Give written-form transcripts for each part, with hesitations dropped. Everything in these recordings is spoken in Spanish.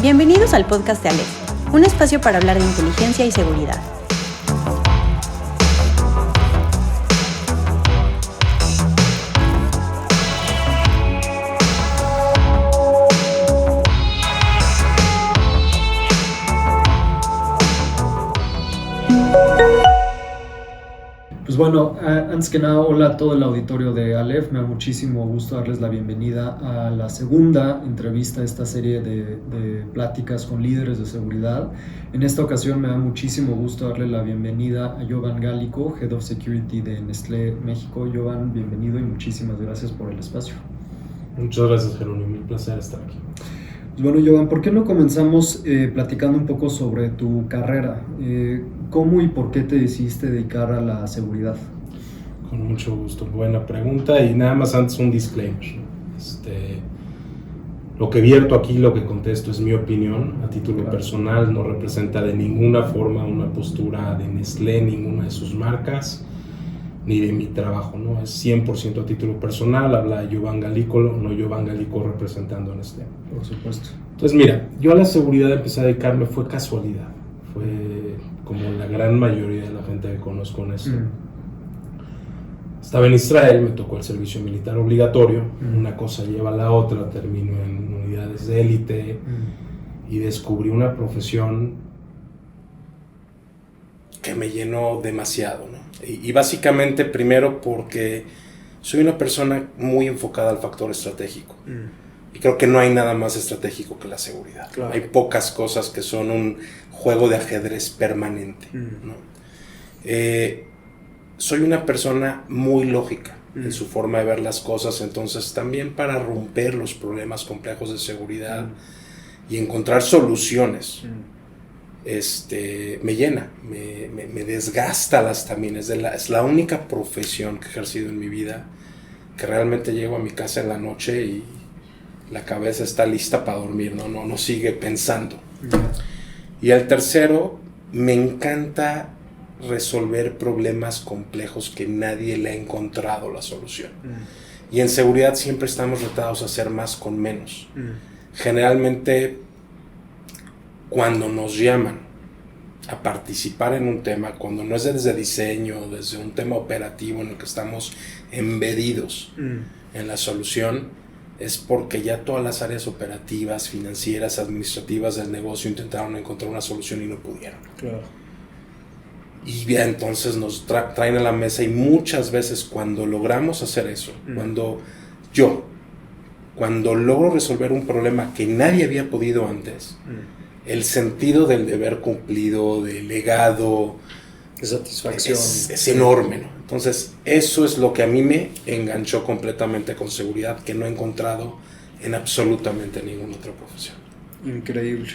Bienvenidos al podcast de Aleph, un espacio para hablar de inteligencia y seguridad. Pues bueno, antes que nada, hola a todo el auditorio de Aleph. Me da muchísimo gusto darles la bienvenida a la segunda entrevista de esta serie de pláticas con líderes de seguridad. En esta ocasión me da muchísimo gusto darle la bienvenida a Jovan Gálico, Head of Security de Nestlé México. Jovan, bienvenido y muchísimas gracias por el espacio. Muchas gracias, Jerónimo. Un placer estar aquí. Pues bueno, Jovan, ¿por qué no comenzamos platicando un poco sobre tu carrera? ¿Cómo y por qué te decidiste dedicar a la seguridad? Con mucho gusto. Buena pregunta, y nada más antes un disclaimer. Lo que vierto aquí, lo que contesto es mi opinión a título personal, no representa de ninguna forma una postura de Nestlé, ninguna de sus marcas, ni de mi trabajo, ¿no? Es 100% a título personal, habla Jovan Gálico, no Jovan Gálico representando a Nestlé. Por supuesto. Entonces, mira, yo a la seguridad empecé a dedicarme, fue casualidad, fue como la gran mayoría de la gente que conozco en esto. Estaba en Israel, me tocó el servicio militar obligatorio, una cosa lleva a la otra, termino en unidades de élite y descubrí una profesión que me llenó demasiado, ¿no? Y básicamente primero porque soy una persona muy enfocada al factor estratégico. Y creo que no hay nada más estratégico que la seguridad. Claro. Hay pocas cosas que son un juego de ajedrez permanente, ¿no? Soy una persona muy lógica en su forma de ver las cosas, entonces también para romper los problemas complejos de seguridad y encontrar soluciones, me llena, me desgasta las también. Es la única profesión que he ejercido en mi vida que realmente llego a mi casa en la noche y la cabeza está lista para dormir, no sigue pensando. Y el tercero, me encanta resolver problemas complejos que nadie le ha encontrado la solución. Y en seguridad siempre estamos retados a hacer más con menos. Generalmente, cuando nos llaman a participar en un tema, cuando no es desde diseño, desde un tema operativo en el que estamos embedidos en la solución, es porque ya todas las áreas operativas, financieras, administrativas del negocio intentaron encontrar una solución y no pudieron. Claro. Y ya entonces nos traen a la mesa, y muchas veces cuando logramos hacer eso, cuando logro resolver un problema que nadie había podido antes, el sentido del deber cumplido, del legado, de satisfacción es enorme, ¿no? Entonces eso es lo que a mí me enganchó completamente con seguridad, que no he encontrado en absolutamente ninguna otra profesión. Increíble.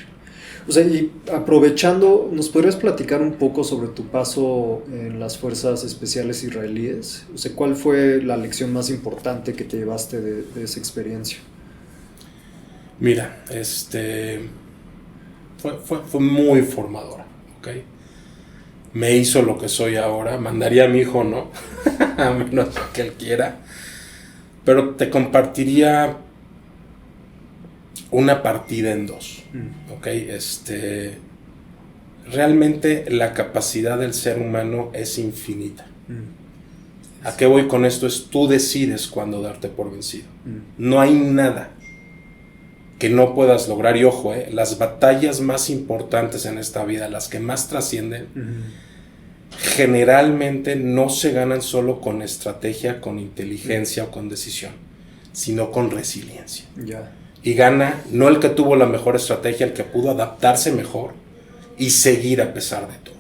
O sea, y aprovechando, ¿nos podrías platicar un poco sobre tu paso en las Fuerzas Especiales Israelíes? O sea, ¿cuál fue la lección más importante que te llevaste de esa experiencia? Mira, fue muy formadora, ¿ok? Me hizo lo que soy ahora. Mandaría a mi hijo, ¿no? A menos que él quiera. Pero te compartiría una partida en dos, ¿ok? Realmente la capacidad del ser humano es infinita. ¿A qué voy con esto? Tú decides cuándo darte por vencido. No hay nada que no puedas lograr. Y ojo, las batallas más importantes en esta vida, las que más trascienden, generalmente no se ganan solo con estrategia, con inteligencia o con decisión, sino con resiliencia. Y gana no el que tuvo la mejor estrategia, el que pudo adaptarse mejor y seguir a pesar de todo.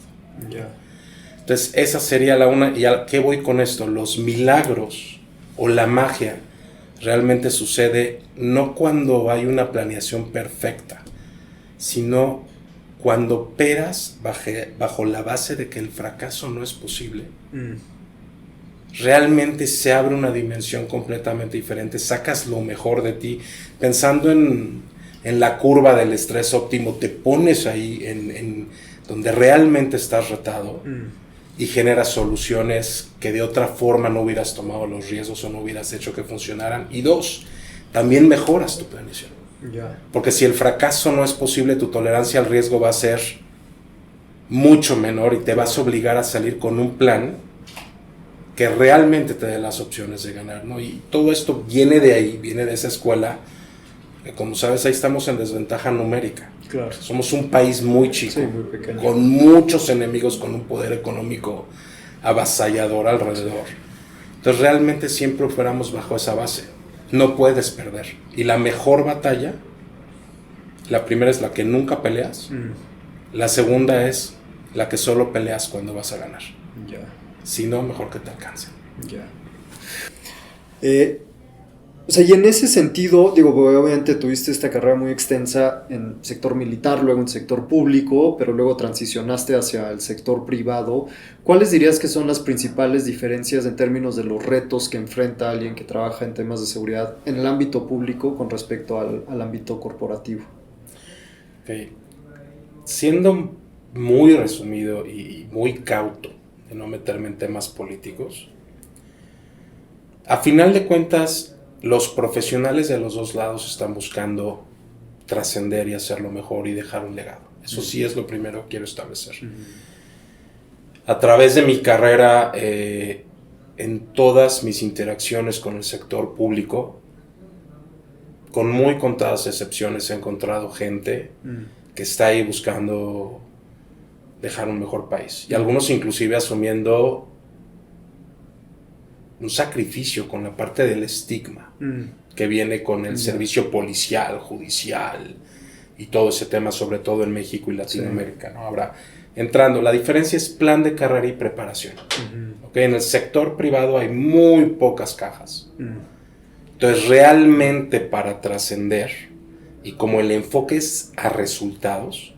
Entonces esa sería la una. ¿Y a qué voy con esto? Los milagros o la magia realmente sucede no cuando hay una planeación perfecta, sino cuando operas bajo la base de que el fracaso no es posible. Realmente se abre una dimensión completamente diferente, sacas lo mejor de ti, pensando en la curva del estrés óptimo, te pones ahí en donde realmente estás retado y generas soluciones que de otra forma no hubieras tomado los riesgos o no hubieras hecho que funcionaran. Y dos, también mejoras tu planeación. Porque si el fracaso no es posible, tu tolerancia al riesgo va a ser mucho menor y te vas a obligar a salir con un plan que realmente te dé las opciones de ganar, ¿no? Y todo esto viene de ahí, viene de esa escuela, que como sabes, ahí estamos en desventaja numérica. Claro. Somos un país muy chico, sí, muy pequeño, con muchos enemigos, con un poder económico avasallador alrededor. Entonces realmente siempre operamos bajo esa base. No puedes perder. Y la mejor batalla, la primera es la que nunca peleas, la segunda es la que solo peleas cuando vas a ganar. Si no, mejor que te alcancen. O sea, y en ese sentido, digo, obviamente tuviste esta carrera muy extensa en sector militar, luego en sector público, pero luego transicionaste hacia el sector privado. ¿Cuáles dirías que son las principales diferencias en términos de los retos que enfrenta alguien que trabaja en temas de seguridad en el ámbito público con respecto al ámbito corporativo? Okay. Siendo muy resumido y muy cauto de no meterme en temas políticos, a final de cuentas, los profesionales de los dos lados están buscando trascender y hacerlo mejor y dejar un legado. Eso sí es lo primero que quiero establecer. A través de mi carrera, en todas mis interacciones con el sector público, con muy contadas excepciones he encontrado gente que está ahí buscando dejar un mejor país. Y algunos inclusive asumiendo un sacrificio con la parte del estigma que viene con el servicio policial, judicial y todo ese tema, sobre todo en México y Latinoamérica, ¿no? Ahora, entrando, la diferencia es plan de carrera y preparación. ¿Okay? En el sector privado hay muy pocas cajas. Entonces, realmente para trascender, y como el enfoque es a resultados,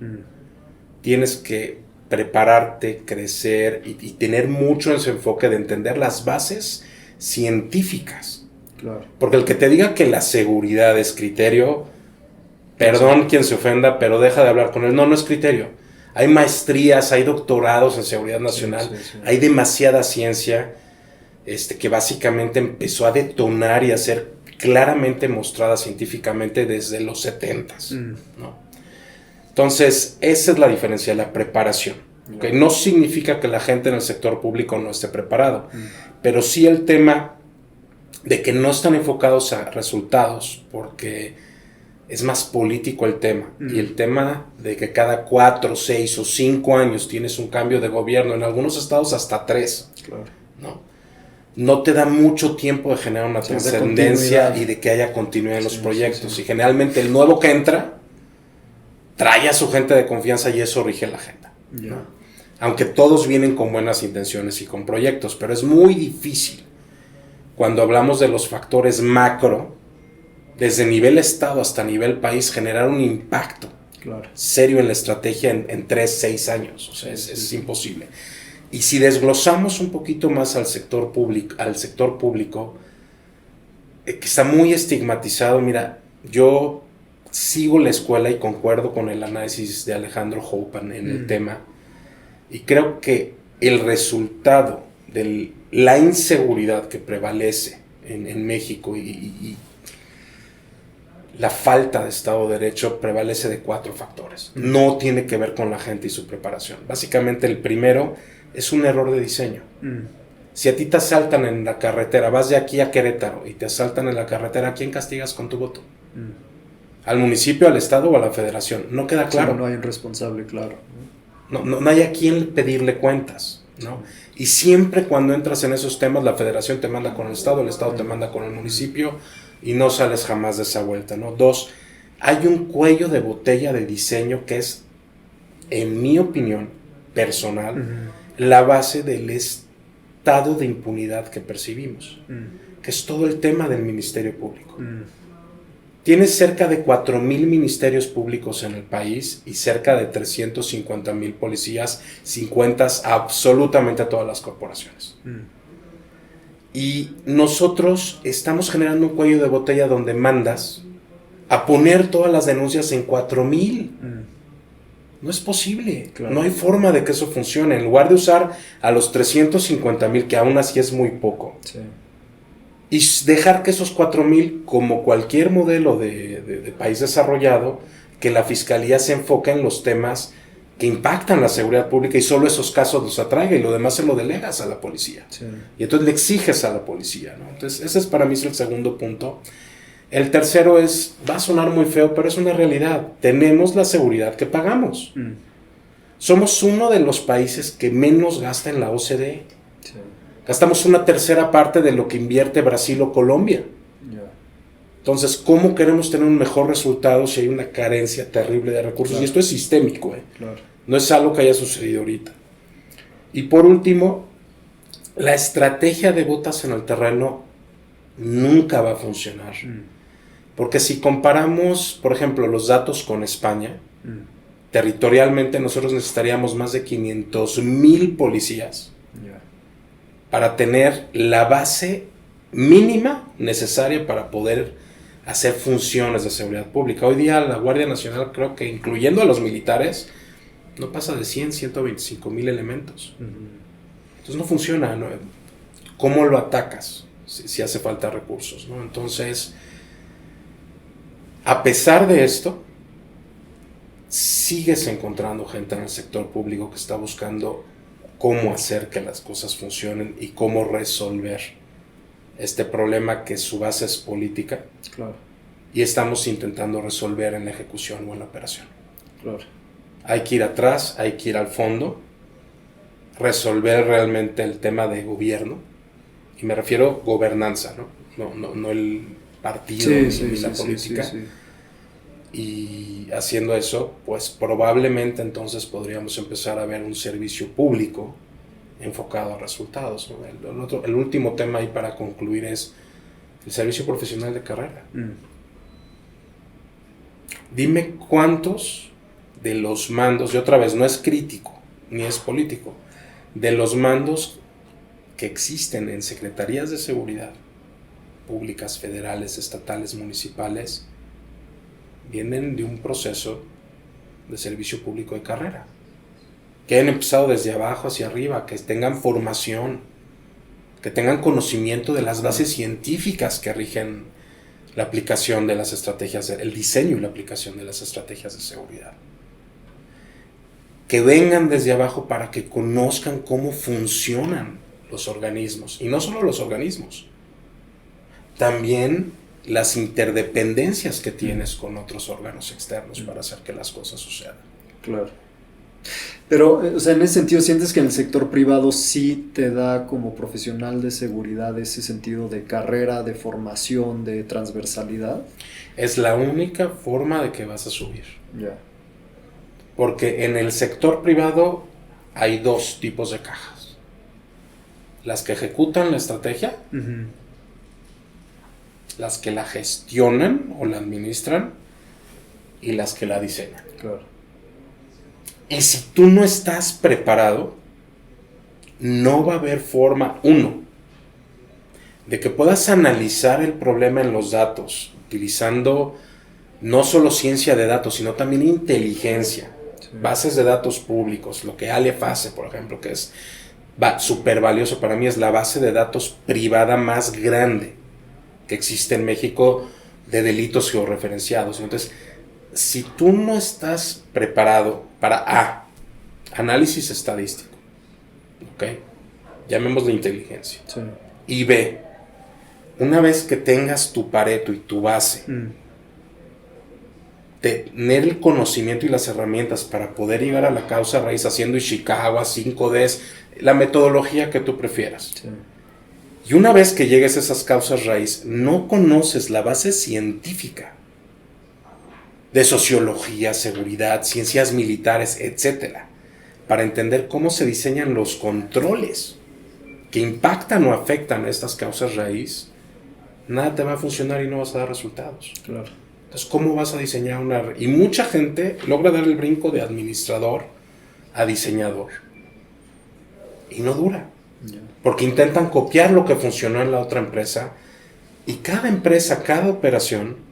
tienes que prepararte, crecer y tener mucho ese enfoque de entender las bases científicas. Claro. Porque el que te diga que la seguridad es criterio, perdón quien se ofenda, pero deja de hablar con él. No, no es criterio. Hay maestrías, hay doctorados en seguridad nacional, hay demasiada ciencia que básicamente empezó a detonar y a ser claramente mostrada científicamente desde los 70s, ¿no? Entonces, esa es la diferencia, la preparación. ¿Okay? No significa que la gente en el sector público no esté preparado, pero sí el tema de que no están enfocados a resultados, porque es más político el tema. Y el tema de que cada 4, 6 o 5 años tienes un cambio de gobierno, en algunos estados hasta 3, no te da mucho tiempo de generar una trascendencia y de que haya continuidad en los proyectos. Y generalmente el nuevo que entra trae a su gente de confianza y eso rige la agenda, ¿no? Aunque todos vienen con buenas intenciones y con proyectos, pero es muy difícil cuando hablamos de los factores macro, desde nivel estado hasta nivel país, generar un impacto serio en la estrategia en 3, 6 años. O sea, es imposible. Y si desglosamos un poquito más al sector público, que está muy estigmatizado, mira, yo sigo la escuela y concuerdo con el análisis de Alejandro Houpan en el tema, y creo que el resultado de la inseguridad que prevalece en México y la falta de Estado de Derecho prevalece de 4 factores. No tiene que ver con la gente y su preparación. Básicamente el primero es un error de diseño. Si a ti te asaltan en la carretera, vas de aquí a Querétaro y te asaltan en la carretera, ¿a quién castigas con tu voto? ¿Al municipio, al estado o a la federación? No queda claro. No hay un responsable, claro. No hay a quién pedirle cuentas, ¿no? Y siempre cuando entras en esos temas, la federación te manda con el estado te manda con el municipio y no sales jamás de esa vuelta, ¿no? 2, hay un cuello de botella de diseño que es, en mi opinión personal, la base del estado de impunidad que percibimos, que es todo el tema del Ministerio Público. Tienes cerca de 4,000 ministerios públicos en el país y cerca de 350,000 policías, 50 absolutamente a todas las corporaciones. Y nosotros estamos generando un cuello de botella donde mandas a poner todas las denuncias en 4,000. No es posible, no hay forma de que eso funcione. En lugar de usar a los 350,000, que aún así es muy poco, y dejar que esos 4,000, como cualquier modelo de país desarrollado, que la fiscalía se enfoque en los temas que impactan la seguridad pública y solo esos casos los atraiga y lo demás se lo delegas a la policía. Sí. Y entonces le exiges a la policía, ¿no? Entonces ese es para mí el segundo punto. El tercero va a sonar muy feo, pero es una realidad. Tenemos la seguridad que pagamos. Somos uno de los países que menos gasta en la OCDE. Sí. Gastamos una tercera parte de lo que invierte Brasil o Colombia. Entonces, ¿cómo queremos tener un mejor resultado si hay una carencia terrible de recursos? Claro. Y esto es sistémico, Claro. No es algo que haya sucedido ahorita. Y por último, la estrategia de botas en el terreno nunca va a funcionar. Porque si comparamos, por ejemplo, los datos con España, territorialmente nosotros necesitaríamos más de 500,000 policías para tener la base mínima necesaria para poder hacer funciones de seguridad pública. Hoy día la Guardia Nacional, creo que incluyendo a los militares, no pasa de 125,000 elementos. Entonces no funciona, ¿no? ¿Cómo lo atacas si hace falta recursos, ¿no? Entonces, a pesar de esto, sigues encontrando gente en el sector público que está buscando cómo hacer que las cosas funcionen y cómo resolver este problema que su base es política. Claro. Y estamos intentando resolver en la ejecución o en la operación. Claro. Hay que ir atrás, hay que ir al fondo, resolver realmente el tema de gobierno, y me refiero gobernanza, no el partido ni la política. Sí. Y haciendo eso, pues probablemente entonces podríamos empezar a ver un servicio público enfocado a resultados, ¿no? El último tema ahí para concluir es el servicio profesional de carrera. Dime cuántos de los mandos, y otra vez no es crítico ni es político, de los mandos que existen en secretarías de seguridad públicas, federales, estatales, municipales, vienen de un proceso de servicio público de carrera, que hayan empezado desde abajo hacia arriba, que tengan formación, que tengan conocimiento de las bases científicas que rigen la aplicación de las estrategias, el diseño y la aplicación de las estrategias de seguridad. Que vengan desde abajo para que conozcan cómo funcionan los organismos, y no solo los organismos, también las interdependencias que tienes con otros órganos externos para hacer que las cosas sucedan. Claro. Pero, o sea, en ese sentido, ¿sientes que en el sector privado sí te da como profesional de seguridad ese sentido de carrera, de formación, de transversalidad? Es la única forma de que vas a subir. Ya. Porque en el sector privado hay dos tipos de cajas. Las que ejecutan la estrategia, las que la gestionan o la administran, y las que la diseñan. Claro. Y si tú no estás preparado, no va a haber forma, uno, de que puedas analizar el problema en los datos, utilizando no solo ciencia de datos, sino también inteligencia, bases de datos públicos, lo que Aleph hace, por ejemplo, que es súper valioso para mí, es la base de datos privada más grande que existe en México de delitos georreferenciados. Entonces, si tú no estás preparado para análisis estadístico, ¿ok? Llamémosle inteligencia. Sí. Y B, una vez que tengas tu Pareto y tu base, tener el conocimiento y las herramientas para poder llegar a la causa raíz haciendo Ishikawa, 5Ds, la metodología que tú prefieras. Sí. Y una vez que llegues a esas causas raíz, no conoces la base científica de sociología, seguridad, ciencias militares, etcétera, para entender cómo se diseñan los controles que impactan o afectan a estas causas raíz, nada te va a funcionar y no vas a dar resultados. Claro. Entonces, ¿cómo vas a diseñar una? Y mucha gente logra dar el brinco de administrador a diseñador y no dura, porque intentan copiar lo que funcionó en la otra empresa, y cada empresa, cada operación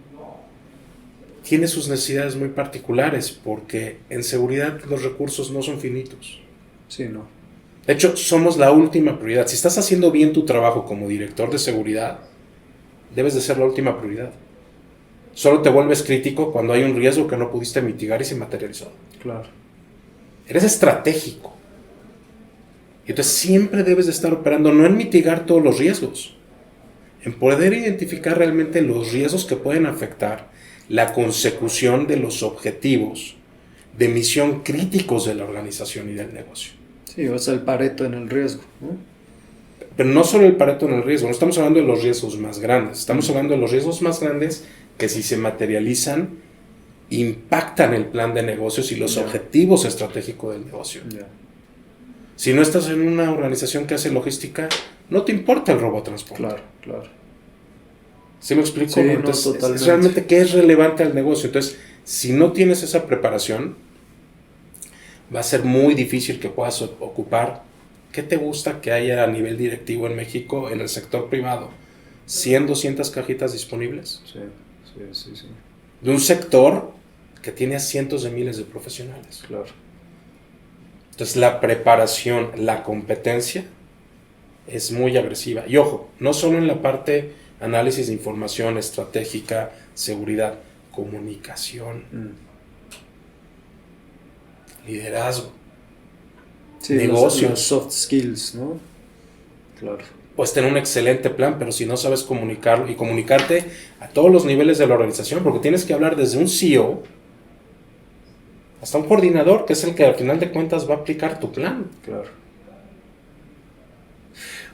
tiene sus necesidades muy particulares, porque en seguridad los recursos no son finitos. Sí, no. De hecho, somos la última prioridad. Si estás haciendo bien tu trabajo como director de seguridad, debes de ser la última prioridad. Solo te vuelves crítico cuando hay un riesgo que no pudiste mitigar y se materializó. Claro. Eres estratégico. Y entonces siempre debes de estar operando no en mitigar todos los riesgos, en poder identificar realmente los riesgos que pueden afectar la consecución de los objetivos de misión críticos de la organización y del negocio. Sí, o sea, el Pareto en el riesgo, ¿no? Pero no solo el Pareto en el riesgo, no estamos hablando de los riesgos más grandes, estamos hablando de los riesgos más grandes que si se materializan impactan el plan de negocios y los objetivos estratégicos del negocio. Si no estás en una organización que hace logística, no te importa el robotransporte. Claro. ¿Sí me explico? Sí, entonces, no, totalmente. es realmente qué es relevante al negocio. Entonces, si no tienes esa preparación, va a ser muy difícil que puedas ocupar. ¿Qué te gusta que haya a nivel directivo en México, en el sector privado? ¿100, 200 cajitas disponibles? Sí. De un sector que tiene a cientos de miles de profesionales. Claro. Entonces, la preparación, la competencia es muy agresiva. Y ojo, no solo en la parte análisis de información estratégica, seguridad, comunicación, liderazgo, sí, negocios. los soft skills, ¿no? Claro. Puedes tener un excelente plan, pero si no sabes comunicarlo y comunicarte a todos los niveles de la organización, porque tienes que hablar desde un CEO hasta un coordinador, que es el que al final de cuentas va a aplicar tu plan. Claro.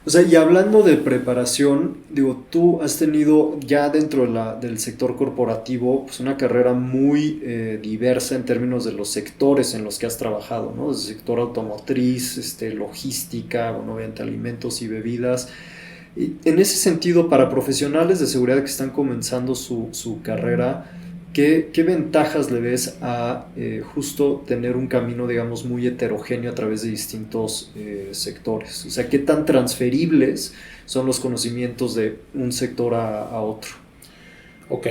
O sea, y hablando de preparación, digo, tú has tenido ya dentro del sector corporativo pues una carrera muy diversa en términos de los sectores en los que has trabajado, ¿no? Desde el sector automotriz, logística, bueno, obviamente alimentos y bebidas. Y en ese sentido, para profesionales de seguridad que están comenzando su carrera, ¿qué ventajas le ves a justo tener un camino, digamos, muy heterogéneo a través de distintos sectores? O sea, ¿qué tan transferibles son los conocimientos de un sector a otro? Ok.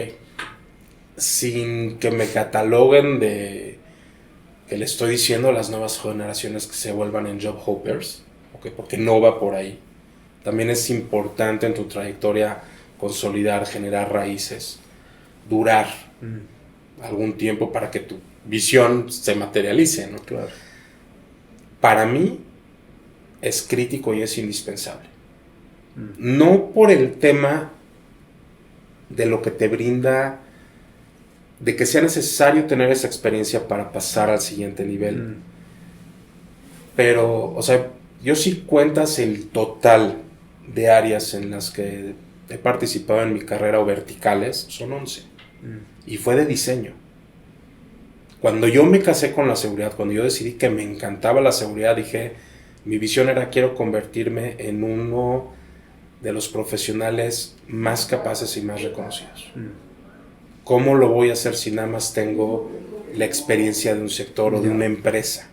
Sin que me cataloguen de que le estoy diciendo a las nuevas generaciones que se vuelvan en job hoppers, okay, porque no va por ahí. También es importante en tu trayectoria consolidar, generar raíces, durar algún tiempo para que tu visión se materialice, ¿no? Claro. Para mí es crítico y es indispensable. No por el tema de lo que te brinda, de que sea necesario tener esa experiencia para pasar al siguiente nivel. Pero, o sea, yo sí cuentas el total de áreas en las que he participado en mi carrera o verticales, son 11. Y fue de diseño. Cuando yo me casé con la seguridad, cuando yo decidí que me encantaba la seguridad, dije, mi visión era quiero convertirme en uno de los profesionales más capaces y más reconocidos. ¿Cómo lo voy a hacer si nada más tengo la experiencia de un sector o de una empresa?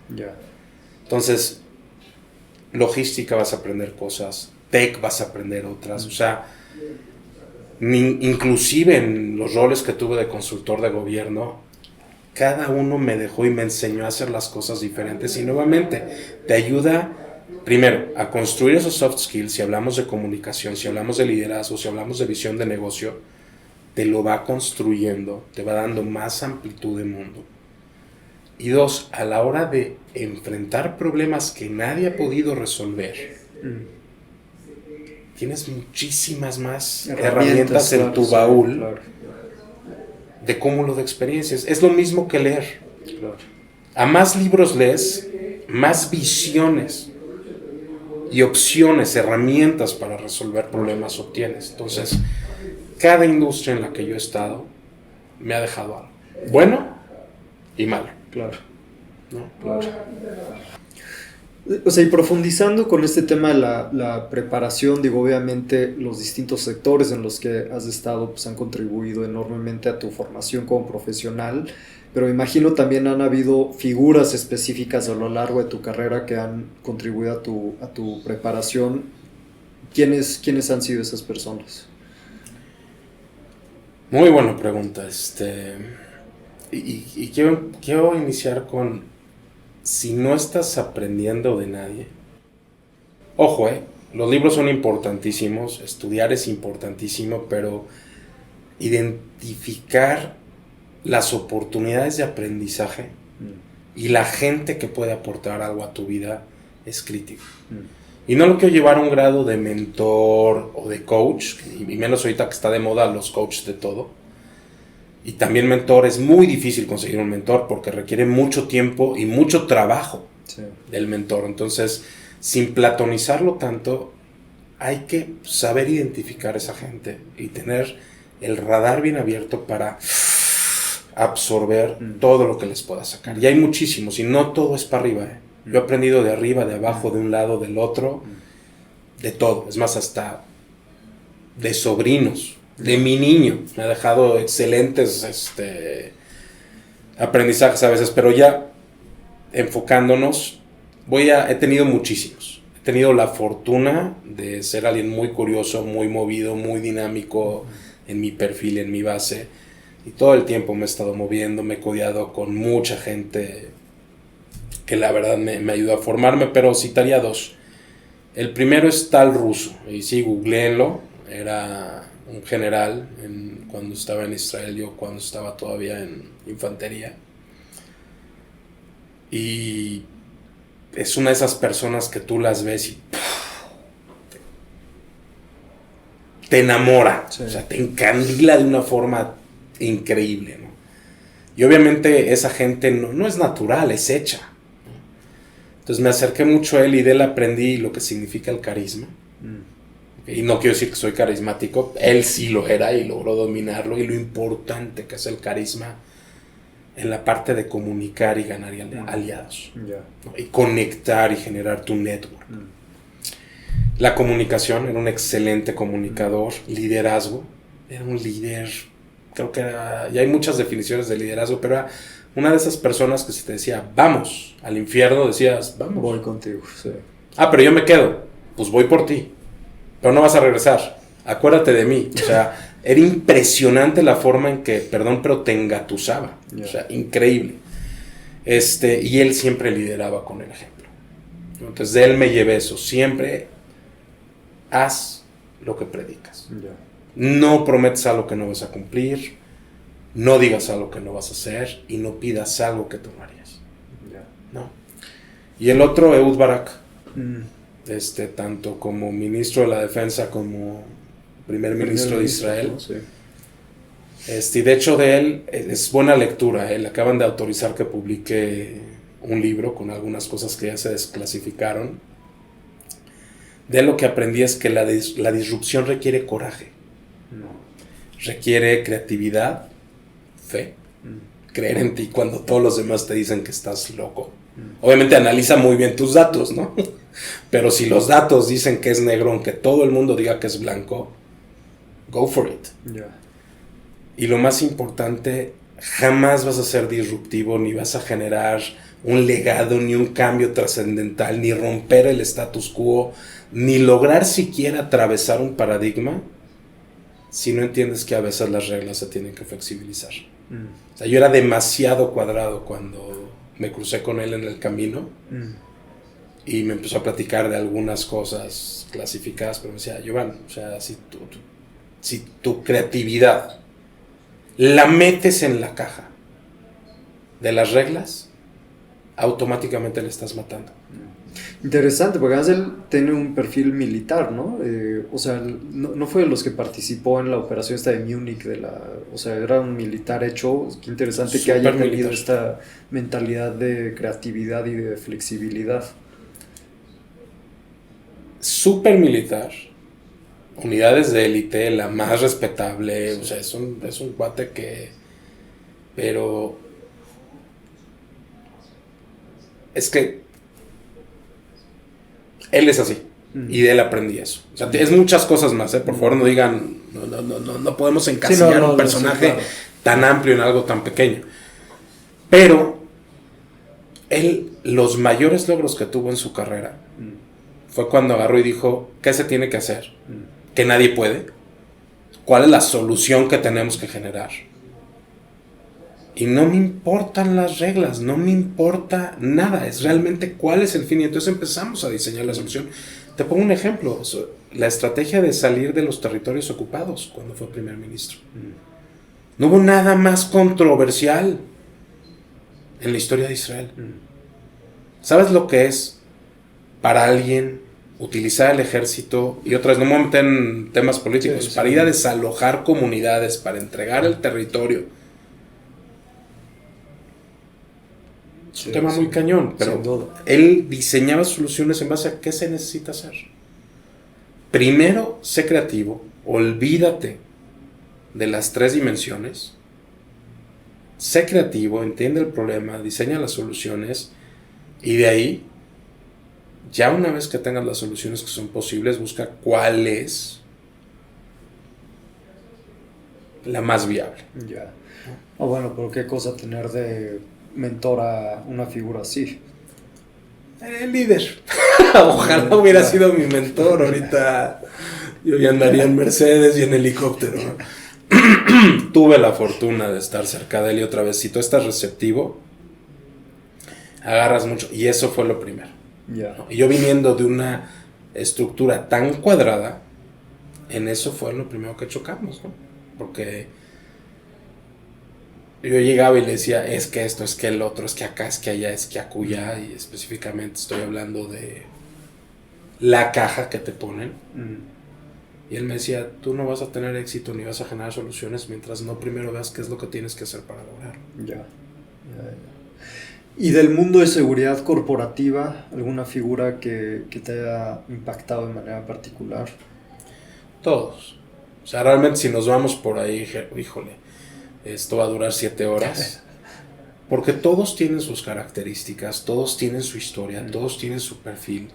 Entonces, logística vas a aprender cosas, tech vas a aprender otras, o sea, inclusive en los roles que tuve de consultor de gobierno, cada uno me dejó y me enseñó a hacer las cosas diferentes y nuevamente te ayuda primero a construir esos soft skills. Si hablamos de comunicación, si hablamos de liderazgo, si hablamos de visión de negocio, te lo va construyendo, te va dando más amplitud de mundo. Y dos, a la hora de enfrentar problemas que nadie ha podido resolver, tienes muchísimas más herramientas en tu baúl de cúmulo de experiencias. Es lo mismo que leer. A más libros lees, más visiones y opciones, herramientas para resolver problemas obtienes. Entonces, cada industria en la que yo he estado me ha dejado algo bueno y malo. ¿No? O sea, y profundizando con este tema de la preparación, digo, obviamente los distintos sectores en los que has estado pues han contribuido enormemente a tu formación como profesional, pero imagino también han habido figuras específicas a lo largo de tu carrera que han contribuido a tu preparación. ¿Quiénes han sido esas personas? Muy buena pregunta. Y quiero iniciar con, si no estás aprendiendo de nadie, ojo, Los libros son importantísimos, estudiar es importantísimo, pero identificar las oportunidades de aprendizaje y la gente que puede aportar algo a tu vida es crítico. Y no lo quiero llevar a un grado de mentor o de coach, y menos ahorita que está de moda los coaches de todo. Y también mentor, es muy difícil conseguir un mentor porque requiere mucho tiempo y mucho trabajo del mentor. Entonces, sin platonizarlo tanto, hay que saber identificar a esa gente y tener el radar bien abierto para absorber todo lo que les pueda sacar. Y hay muchísimos, y no todo es para arriba. Yo he aprendido de arriba, de abajo, de un lado, del otro, de todo. Es más, hasta de sobrinos, de mi niño. Me ha dejado excelentes aprendizajes a veces, pero ya enfocándonos, he tenido muchísimos. He tenido la fortuna de ser alguien muy curioso, muy movido, muy dinámico en mi perfil, en mi base. Y todo el tiempo me he estado moviendo, me he codeado con mucha gente que la verdad me ayudó a formarme, pero citaría dos. El primero es Tal Russo, y sí, googleenlo. Era un general cuando estaba en Israel, yo cuando estaba todavía en infantería. Y es una de esas personas que tú las ves y te enamora, o sea, te encandila de una forma increíble, ¿no? Y obviamente esa gente no es natural, es hecha. Entonces me acerqué mucho a él y de él aprendí lo que significa el carisma. Y no quiero decir que soy carismático, él sí lo era y logró dominarlo, y lo importante que es el carisma en la parte de comunicar y ganar aliados, ¿no? Y conectar y generar tu network. La comunicación, era un excelente comunicador. Liderazgo, era un líder, creo que ya hay muchas definiciones de liderazgo, pero era una de esas personas que si te decía vamos al infierno, decías vamos. Voy contigo, sí. Pero yo me quedo, pues voy por ti, pero no vas a regresar, acuérdate de mí. O sea, era impresionante la forma en que, perdón, pero te engatusaba. O sea, increíble. Y él siempre lideraba con el ejemplo. Entonces de él me llevé eso, siempre haz lo que predicas. No prometes algo que no vas a cumplir, no digas algo que no vas a hacer, y no pidas algo que tú no harías. ¿No? Y el otro, Ehud Barak, tanto como ministro de la defensa como primer ministro de Israel. Sí. Y de hecho de él es buena lectura. Le acaban de autorizar que publique un libro con algunas cosas que ya se desclasificaron. De él lo que aprendí es que la disrupción requiere coraje. Requiere creatividad, fe, creer en ti cuando todos los demás te dicen que estás loco. Obviamente analiza muy bien tus datos, ¿no? Pero si los datos dicen que es negro, aunque todo el mundo diga que es blanco, go for it. Y lo más importante, jamás vas a ser disruptivo, ni vas a generar un legado, ni un cambio trascendental, ni romper el status quo, ni lograr siquiera atravesar un paradigma si no entiendes que a veces las reglas se tienen que flexibilizar. O sea, yo era demasiado cuadrado cuando me crucé con él en el camino y me empezó a platicar de algunas cosas clasificadas, pero me decía, Giovanni, o sea, si tu creatividad la metes en la caja de las reglas, automáticamente le estás matando. Interesante, porque además él tiene un perfil militar, ¿no? O sea, no fue de los que participó en la operación esta de Múnich, o sea, era un militar hecho. Qué interesante que haya tenido esta mentalidad de creatividad y de flexibilidad. Súper militar, unidades de élite, la más respetable, o sea, es un cuate que... Pero... es que él es así, y de él aprendí eso. O sea, es muchas cosas más, por favor no digan, no podemos encasillar un personaje tan amplio en algo tan pequeño. Pero él, los mayores logros que tuvo en su carrera fue cuando agarró y dijo, ¿qué se tiene que hacer? Que nadie puede. ¿Cuál es la solución que tenemos que generar? Y no me importan las reglas, no me importa nada, es realmente cuál es el fin. Y entonces empezamos a diseñar la solución. Te pongo un ejemplo, la estrategia de salir de los territorios ocupados cuando fue primer ministro. No hubo nada más controversial en la historia de Israel. ¿Sabes lo que es para alguien utilizar el ejército? Y otra vez, no me voy a meter en temas políticos, para ir a desalojar comunidades, para entregar el territorio. Es un tema muy cañón, pero él diseñaba soluciones en base a qué se necesita hacer. Primero, sé creativo, olvídate de las 3 dimensiones, sé creativo, entiende el problema, diseña las soluciones, y de ahí, ya una vez que tengas las soluciones que son posibles, busca cuál es la más viable. Ya. Oh, bueno, pero qué cosa tener de mentor a una figura así. El líder. Ojalá hubiera sido mi mentor. Ahorita yo ya andaría en Mercedes y en helicóptero. Tuve la fortuna de estar cerca de él, y otra vez, si tú estás receptivo, agarras mucho. Y eso fue lo primero. Yeah. Y yo viniendo de una estructura tan cuadrada, en eso fue lo primero que chocamos, ¿no? Porque yo llegaba y le decía, es que esto, es que el otro, es que acá, es que allá, es que acullá, y específicamente estoy hablando de la caja que te ponen. Y él me decía, tú no vas a tener éxito ni vas a generar soluciones mientras no primero veas qué es lo que tienes que hacer para lograrlo. Ya. ¿Y del mundo de seguridad corporativa, alguna figura que te haya impactado de manera particular? Todos. O sea, realmente si nos vamos por ahí, híjole, esto va a durar 7 horas. Porque todos tienen sus características, todos tienen su historia, todos tienen su perfil.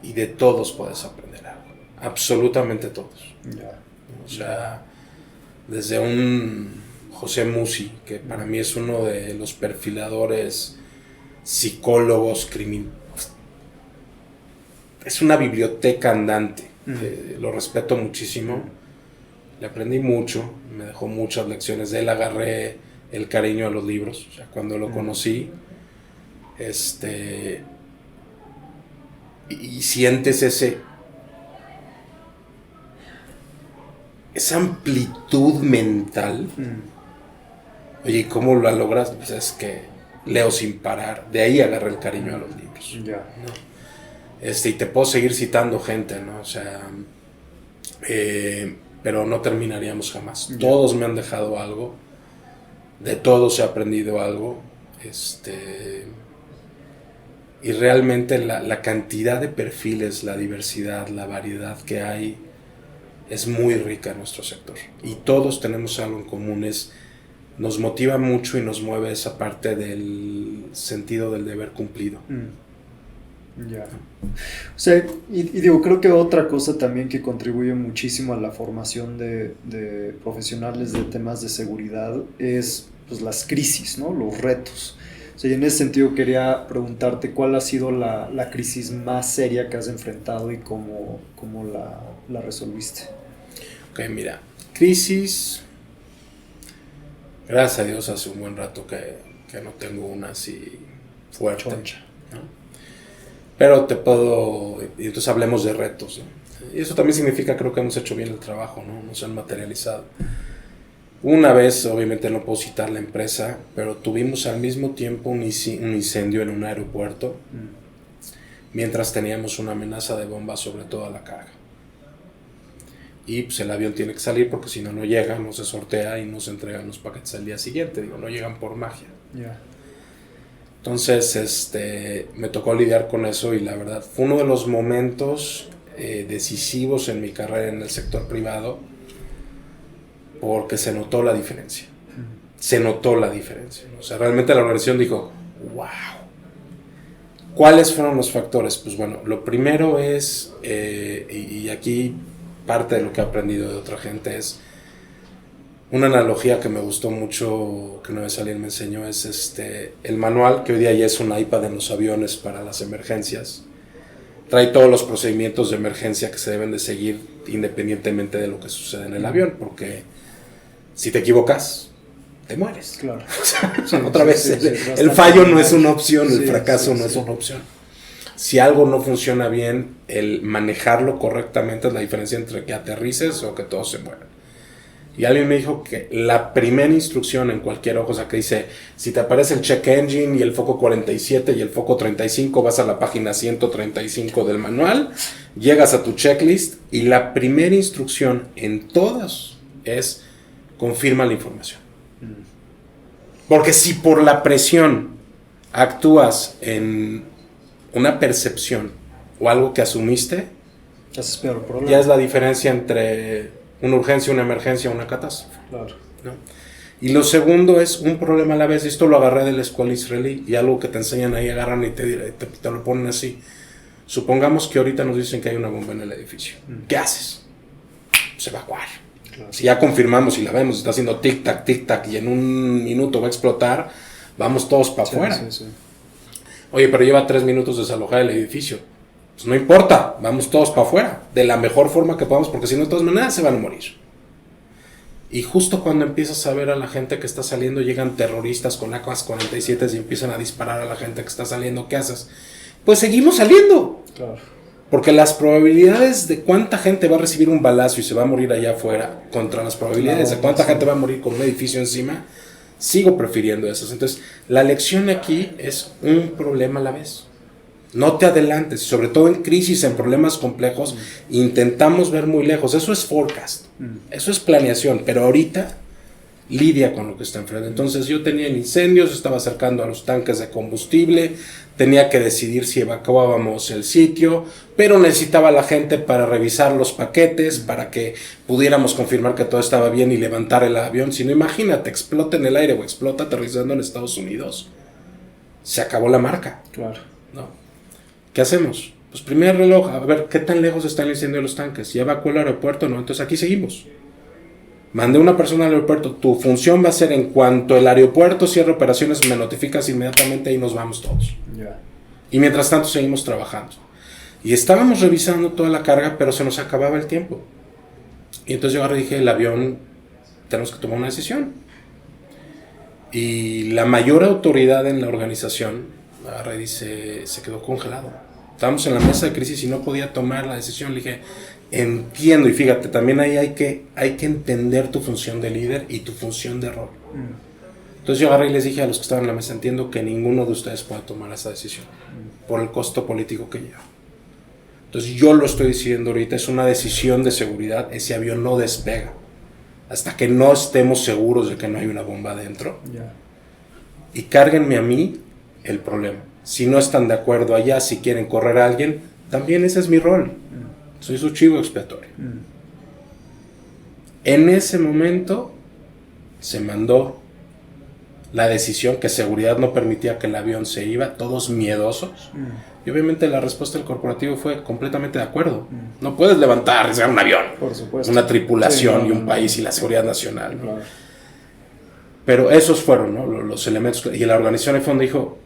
Y de todos puedes aprender algo. Absolutamente todos. Ya. O sea, desde un José Musi, que para mí es uno de los perfiladores, psicólogos, es una biblioteca andante. Lo respeto muchísimo. Le aprendí mucho, me dejó muchas lecciones. De él agarré el cariño a los libros. O sea, cuando lo conocí, y sientes esa amplitud mental. Oye, ¿cómo la logras? Pues es que leo sin parar. De ahí agarré el cariño a los libros. Ya. ¿No? Y te puedo seguir citando gente, ¿no? O sea, pero no terminaríamos jamás. Ya. Todos me han dejado algo. De todos he aprendido algo. Y realmente la cantidad de perfiles, la diversidad, la variedad que hay es muy rica en nuestro sector. Y todos tenemos algo en común. Nos motiva mucho y nos mueve esa parte del sentido del deber cumplido. Ya. O sea, y digo, creo que otra cosa también que contribuye muchísimo a la formación de profesionales de temas de seguridad es pues las crisis, ¿no? Los retos. O sea, y en ese sentido quería preguntarte cuál ha sido la crisis más seria que has enfrentado y cómo la resolviste. Ok, mira, crisis, gracias a Dios hace un buen rato que no tengo una así fuerte, ¿no? Pero y entonces hablemos de retos, ¿no? Y eso también significa, creo que hemos hecho bien el trabajo, ¿no? Nos han materializado. Una vez, obviamente no puedo citar la empresa, pero tuvimos al mismo tiempo un incendio en un aeropuerto, mientras teníamos una amenaza de bomba sobre toda la carga. Y pues el avión tiene que salir porque si no, no llega, no se sortea y no se entregan los paquetes al día siguiente. Digo, no llegan por magia. Yeah. Entonces, me tocó lidiar con eso y la verdad fue uno de los momentos decisivos en mi carrera en el sector privado, porque se notó la diferencia. Se notó la diferencia. O sea, realmente la organización dijo, wow. ¿Cuáles fueron los factores? Pues bueno, lo primero es, y aquí parte de lo que he aprendido de otra gente es una analogía que me gustó mucho, que una vez alguien me enseñó, es el manual, que hoy día ya es un iPad en los aviones para las emergencias. Trae todos los procedimientos de emergencia que se deben de seguir independientemente de lo que sucede en el avión, porque si te equivocas, te mueres. Claro. Otra vez, el fallo no es una opción, el fracaso no es una opción. si algo no funciona bien, el manejarlo correctamente es la diferencia entre que aterrices o que todos se mueran. Y alguien me dijo que la primera instrucción en cualquier ojo, o sea, que dice, si te aparece el check engine y el foco 47 y el foco 35, vas a la página 135 del manual, llegas a tu checklist y la primera instrucción en todas es confirma la información. Porque si por la presión actúas en una percepción o algo que asumiste, ya es la diferencia entre una urgencia, una emergencia, una catástrofe. Claro. ¿No? Y lo segundo es un problema a la vez. Esto lo agarré de la escuela israelí y algo que te enseñan ahí, agarran y te lo ponen así. Supongamos que ahorita nos dicen que hay una bomba en el edificio. ¿Qué haces? Pues evacuar. Claro. Si ya confirmamos y la vemos, está haciendo tic-tac, tic-tac y en un minuto va a explotar, vamos todos para afuera. Sí. Oye, pero lleva 3 minutos desalojar el edificio. Pues no importa, vamos todos para afuera, de la mejor forma que podamos, porque si no, de todas maneras se van a morir. Y justo cuando empiezas a ver a la gente que está saliendo, llegan terroristas con AK-47 y empiezan a disparar a la gente que está saliendo, ¿qué haces? Pues seguimos saliendo. Claro. Porque las probabilidades de cuánta gente va a recibir un balazo y se va a morir allá afuera, contra las probabilidades de cuánta gente va a morir con un edificio encima, sigo prefiriendo esas. Entonces, la lección aquí es un problema a la vez. No te adelantes, sobre todo en crisis, en problemas complejos, intentamos ver muy lejos. Eso es forecast, eso es planeación, pero ahorita lidia con lo que está enfrente. Entonces yo tenía incendios, estaba acercando a los tanques de combustible, tenía que decidir si evacuábamos el sitio, pero necesitaba a la gente para revisar los paquetes, para que pudiéramos confirmar que todo estaba bien y levantar el avión. Si no, imagínate, explota en el aire o explota aterrizando en Estados Unidos. Se acabó la marca. Claro. No. ¿Qué hacemos? Pues primer reloj, a ver qué tan lejos está el incendio de los tanques. ¿Ya evacuó el aeropuerto? No, entonces aquí seguimos. Mandé una persona al aeropuerto. Tu función va a ser en cuanto el aeropuerto cierre operaciones, me notificas inmediatamente y nos vamos todos. Yeah. Y mientras tanto seguimos trabajando. Y estábamos revisando toda la carga, pero se nos acababa el tiempo. Y entonces yo agarré y dije, el avión, tenemos que tomar una decisión. Y la mayor autoridad en la organización, agarré y dice, se quedó congelado. Estábamos en la mesa de crisis y no podía tomar la decisión. Le dije, entiendo, y fíjate, también ahí hay que entender tu función de líder y tu función de rol. Entonces yo agarré y les dije a los que estaban en la mesa, entiendo que ninguno de ustedes puede tomar esa decisión por el costo político que lleva. Entonces yo lo estoy decidiendo ahorita, es una decisión de seguridad, ese avión no despega hasta que no estemos seguros de que no hay una bomba adentro. Y cárguenme a mí el problema. Si no están de acuerdo allá, si quieren correr a alguien, también ese es mi rol. Soy su chivo expiatorio. En ese momento se mandó la decisión que seguridad no permitía que el avión se iba, todos miedosos. Y obviamente la respuesta del corporativo fue completamente de acuerdo. No puedes levantar, arriesgar un avión, por supuesto, una tripulación y un país y la seguridad nacional, ¿no? Claro. Pero esos fueron, ¿no?, los elementos. Y la organización de fondo dijo,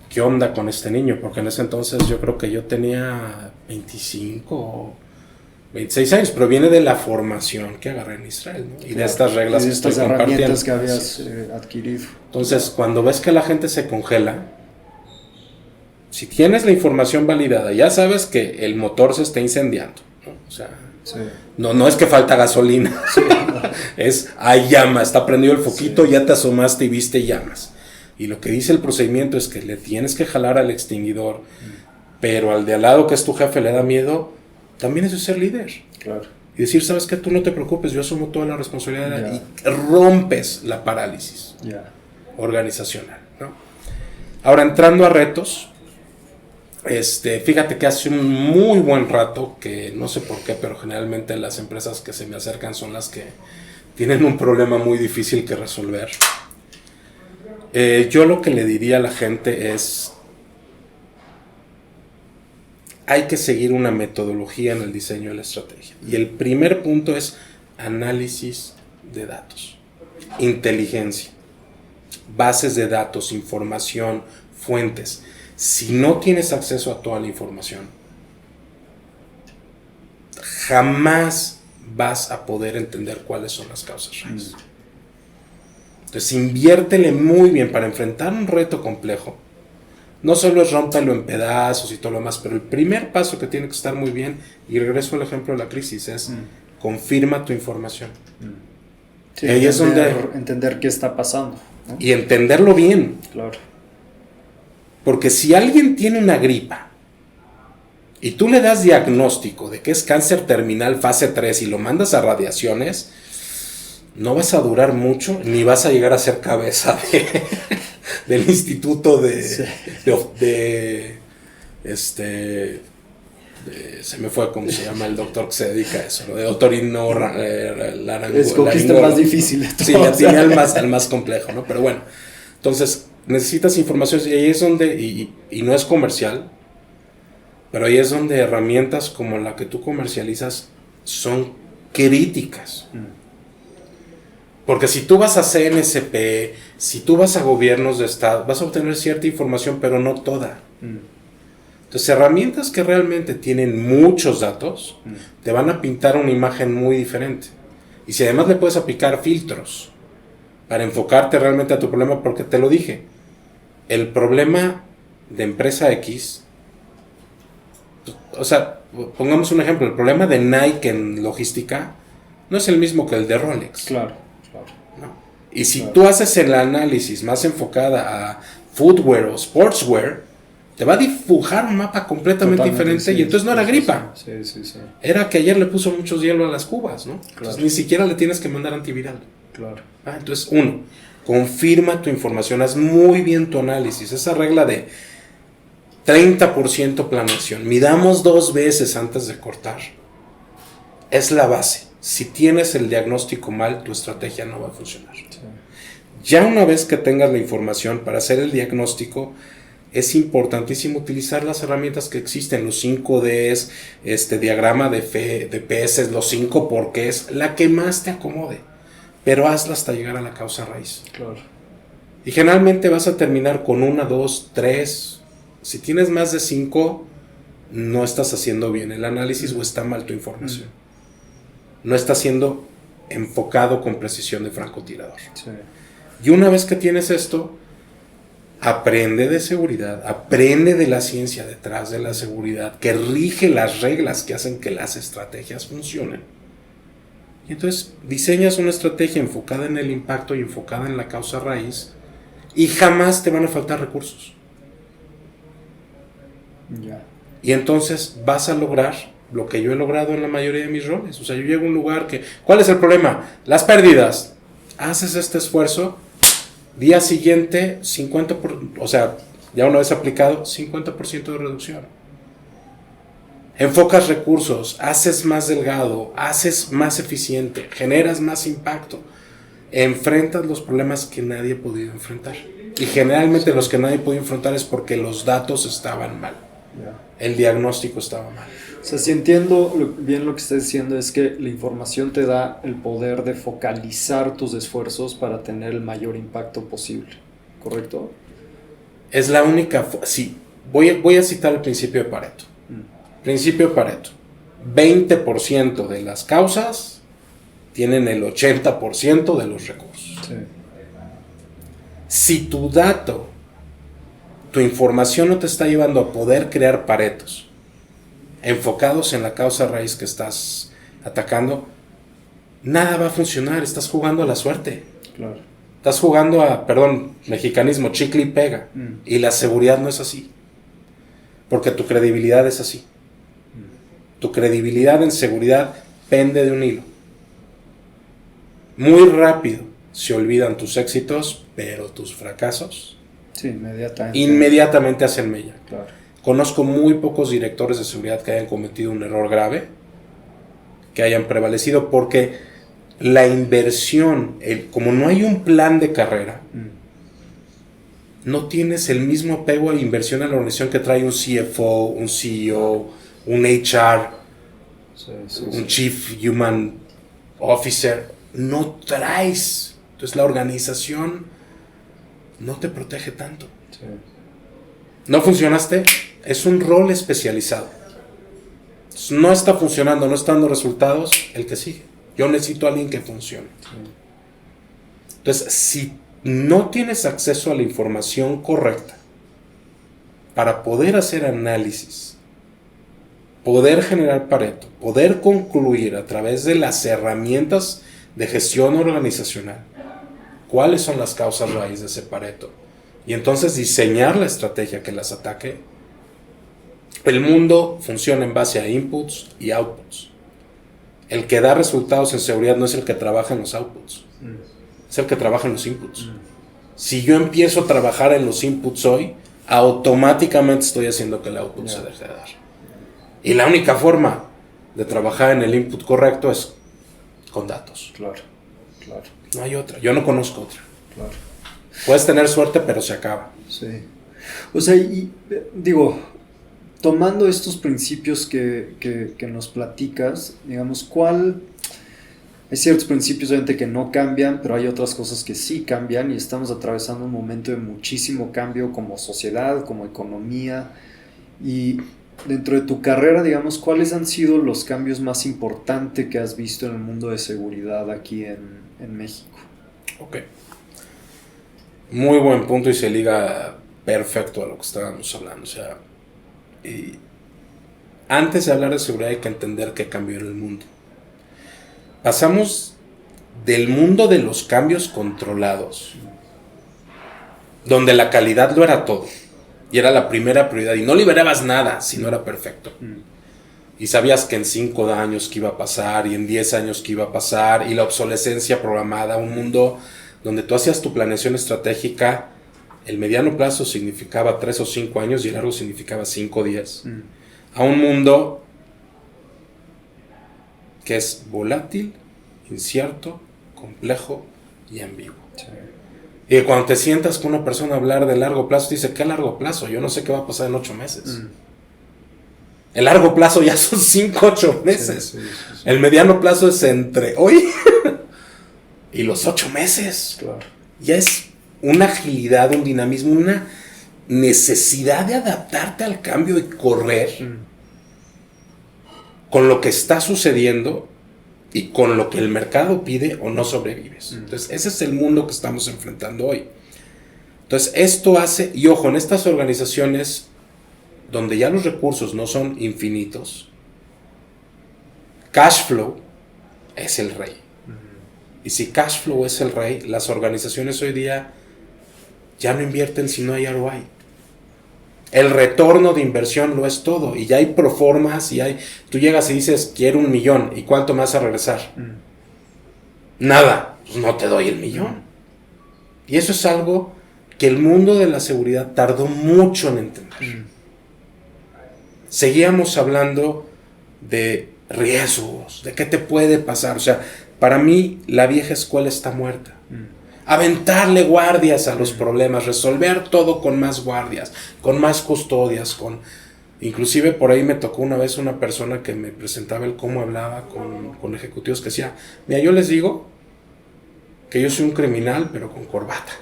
¿qué onda con este niño? Porque en ese entonces yo creo que yo tenía 25 o 26 años, pero viene de la formación que agarré en Israel, ¿no? Y claro, de estas reglas y de estas herramientas que habías adquirido. Entonces, cuando ves que la gente se congela, si tienes la información validada, ya sabes que el motor se está incendiando, ¿no? O sea, sí. no es que falta gasolina, sí, no. Es, hay llama, está prendido el foquito, sí. Ya te asomaste y viste llamas. Y lo que dice el procedimiento es que le tienes que jalar al extinguidor, pero al de al lado, que es tu jefe, le da miedo. También eso es ser líder. Claro. Y decir, ¿sabes qué? Tú no te preocupes, yo asumo toda la responsabilidad. Y rompes la parálisis organizacional, ¿no? Ahora, entrando a retos, fíjate que hace un muy buen rato, que no sé por qué, pero generalmente las empresas que se me acercan son las que tienen un problema muy difícil que resolver. Yo lo que le diría a la gente es, hay que seguir una metodología en el diseño de la estrategia. Y el primer punto es análisis de datos, inteligencia, bases de datos, información, fuentes. Si no tienes acceso a toda la información, jamás vas a poder entender cuáles son las causas raíz. Entonces, inviértele muy bien para enfrentar un reto complejo. No solo es rómpelo en pedazos y todo lo demás, pero el primer paso que tiene que estar muy bien, y regreso al ejemplo de la crisis, es confirma tu información. Sí, ahí es donde entender qué está pasando, ¿no? Y entenderlo bien. Claro. Porque si alguien tiene una gripa y tú le das diagnóstico de que es cáncer terminal fase 3 y lo mandas a radiaciones, no vas a durar mucho ni vas a llegar a ser cabeza del instituto se me fue cómo se llama el doctor que se dedica a eso, de otorino escogiste el más difícil de todo. Sí, ya tiene al más complejo, ¿no? Pero bueno, entonces necesitas información y ahí es donde, y no es comercial, pero ahí es donde herramientas como la que tú comercializas son críticas. Porque si tú vas a CNSP, si tú vas a gobiernos de estado, vas a obtener cierta información, pero no toda. Entonces, herramientas que realmente tienen muchos datos, te van a pintar una imagen muy diferente. Y si además le puedes aplicar filtros para enfocarte realmente a tu problema, porque te lo dije, el problema de empresa X, o sea, pongamos un ejemplo, el problema de Nike en logística no es el mismo que el de Rolex. Claro. ¿No? Y si tú haces el análisis más enfocada a footwear o sportswear, te va a dibujar un mapa completamente diferente, sí, y entonces no era gripa. Sí. Era que ayer le puso mucho hielo a las cubas, ¿no? Claro. Entonces ni siquiera le tienes que mandar antiviral. Claro. Entonces, confirma tu información, haz muy bien tu análisis. Esa regla de 30% planeación, midamos 2 veces antes de cortar, es la base. Si tienes el diagnóstico mal, tu estrategia no va a funcionar. Sí. Ya una vez que tengas la información para hacer el diagnóstico, es importantísimo utilizar las herramientas que existen, los 5Ds, diagrama de PS, los 5 porqués, la que más te acomode, pero hazla hasta llegar a la causa raíz. Claro. Y generalmente vas a terminar con 1, 2, 3. Si tienes más de 5, no estás haciendo bien el análisis o está mal tu información. No estás siendo enfocado con precisión de francotirador. Sí. Y una vez que tienes esto, aprende de seguridad, aprende de la ciencia detrás de la seguridad, que rige las reglas que hacen que las estrategias funcionen. Y entonces diseñas una estrategia enfocada en el impacto y enfocada en la causa raíz, y jamás te van a faltar recursos. Ya. Y entonces vas a lograr lo que yo he logrado en la mayoría de mis roles. O sea, yo llego a un lugar que... ¿Cuál es el problema? Las pérdidas. Haces este esfuerzo, día siguiente, 50%, o sea, ya una vez aplicado, 50% de reducción. Enfocas recursos, haces más delgado, haces más eficiente, generas más impacto. Enfrentas los problemas que nadie ha podido enfrentar. Y generalmente los que nadie ha podido enfrentar es porque los datos estaban mal. El diagnóstico estaba mal. O sea, si entiendo bien lo que estás diciendo, es que la información te da el poder de focalizar tus esfuerzos para tener el mayor impacto posible, ¿correcto? Es la única... Sí, voy a citar el principio de Pareto. Principio de Pareto. 20% de las causas tienen el 80% de los recursos. Sí. Si tu dato, tu información no te está llevando a poder crear paretos enfocados en la causa raíz que estás atacando, nada va a funcionar. Estás jugando a la suerte. Claro. Estás jugando a, mexicanismo, chicle y pega. Y la seguridad no es así. Porque tu credibilidad es así. Tu credibilidad en seguridad pende de un hilo. Muy rápido se olvidan tus éxitos, pero tus fracasos sí, inmediatamente hacen mella. Claro. Conozco muy pocos directores de seguridad que hayan cometido un error grave, que hayan prevalecido, porque la inversión, como no hay un plan de carrera, no tienes el mismo apego a inversión a la organización que trae un CFO, un CEO, un HR, un Chief Human Officer. No traes. Entonces la organización no te protege tanto. Sí. No funcionaste, es un rol especializado. No está funcionando, no está dando resultados, el que sigue. Yo necesito a alguien que funcione. Sí. Entonces, si no tienes acceso a la información correcta para poder hacer análisis, poder generar Pareto, poder concluir a través de las herramientas de gestión organizacional cuáles son las causas raíz de ese Pareto y entonces diseñar la estrategia que las ataque. El mundo funciona en base a inputs y outputs. El que da resultados en seguridad no es el que trabaja en los outputs, es el que trabaja en los inputs. Si yo empiezo a trabajar en los inputs hoy, automáticamente estoy haciendo que el output se deje de dar. Y la única forma de trabajar en el input correcto es con datos. Claro. No hay otra, yo no conozco otra. Claro. Puedes tener suerte, pero se acaba. Sí. O sea, y digo, tomando estos principios que nos platicas, digamos, hay ciertos principios obviamente que no cambian, pero hay otras cosas que sí cambian y estamos atravesando un momento de muchísimo cambio como sociedad, como economía. Y dentro de tu carrera, digamos, ¿cuáles han sido los cambios más importantes que has visto en el mundo de seguridad aquí en México? Ok. Muy buen punto y se liga perfecto a lo que estábamos hablando. O sea, antes de hablar de seguridad hay que entender qué cambió en el mundo. Pasamos del mundo de los cambios controlados, donde la calidad lo era todo, y era la primera prioridad, y no liberabas nada si no era perfecto. Y sabías que en 5 años que iba a pasar, y en 10 años que iba a pasar, y la obsolescencia programada, un mundo donde tú hacías tu planeación estratégica, el mediano plazo significaba 3 o 5 años, y el largo significaba 5 días. A un mundo que es volátil, incierto, complejo y ambiguo. Sí. Y cuando te sientas con una persona a hablar de largo plazo, te dice, ¿qué largo plazo? Yo no sé qué va a pasar en 8 meses. El largo plazo ya son 5, 8 meses. Sí. El mediano plazo es entre hoy y los 8 meses. Claro. Ya es una agilidad, un dinamismo, una necesidad de adaptarte al cambio y correr con lo que está sucediendo y con lo que el mercado pide o no sobrevives. Entonces, ese es el mundo que estamos enfrentando hoy. Entonces, esto hace, y ojo, en estas organizaciones donde ya los recursos no son infinitos, cash flow es el rey. Y si cash flow es el rey, las organizaciones hoy día ya no invierten si no hay ROI. El retorno de inversión lo es todo, y ya hay proformas, y tú llegas y dices, quiero 1 millón, ¿y cuánto me vas a regresar? Nada, pues no te doy el 1 millón. Y eso es algo que el mundo de la seguridad tardó mucho en entender. Seguíamos hablando de riesgos, de qué te puede pasar. O sea, para mí la vieja escuela está muerta. Aventarle guardias a los problemas, resolver todo con más guardias, con más custodias, inclusive por ahí me tocó una vez una persona que me presentaba el cómo hablaba con ejecutivos que decía, mira, yo les digo que yo soy un criminal pero con corbata.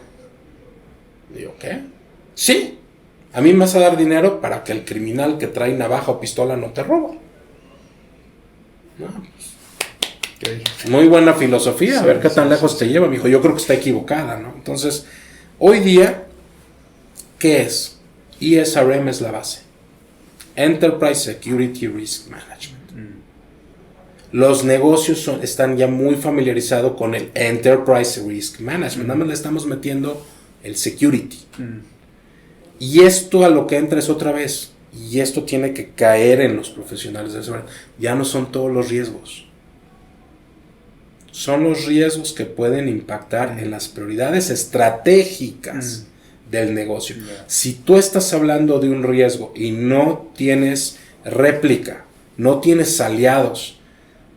Digo, ¿qué? Sí, a mí me vas a dar dinero para que el criminal que trae navaja o pistola no te roba. No, pues, muy buena filosofía, a ver qué tan lejos te lleva, mijo. Yo creo que está equivocada, ¿no? Entonces, hoy día, ¿qué es? ESRM es la base. Enterprise Security Risk Management. Los negocios están ya muy familiarizados con el Enterprise Risk Management. Nada más le estamos metiendo el security. Y esto a lo que entra es otra vez. Y esto tiene que caer en los profesionales de seguridad. Ya no son todos los riesgos. Son los riesgos que pueden impactar en las prioridades estratégicas del negocio. Si tú estás hablando de un riesgo y no tienes réplica, no tienes aliados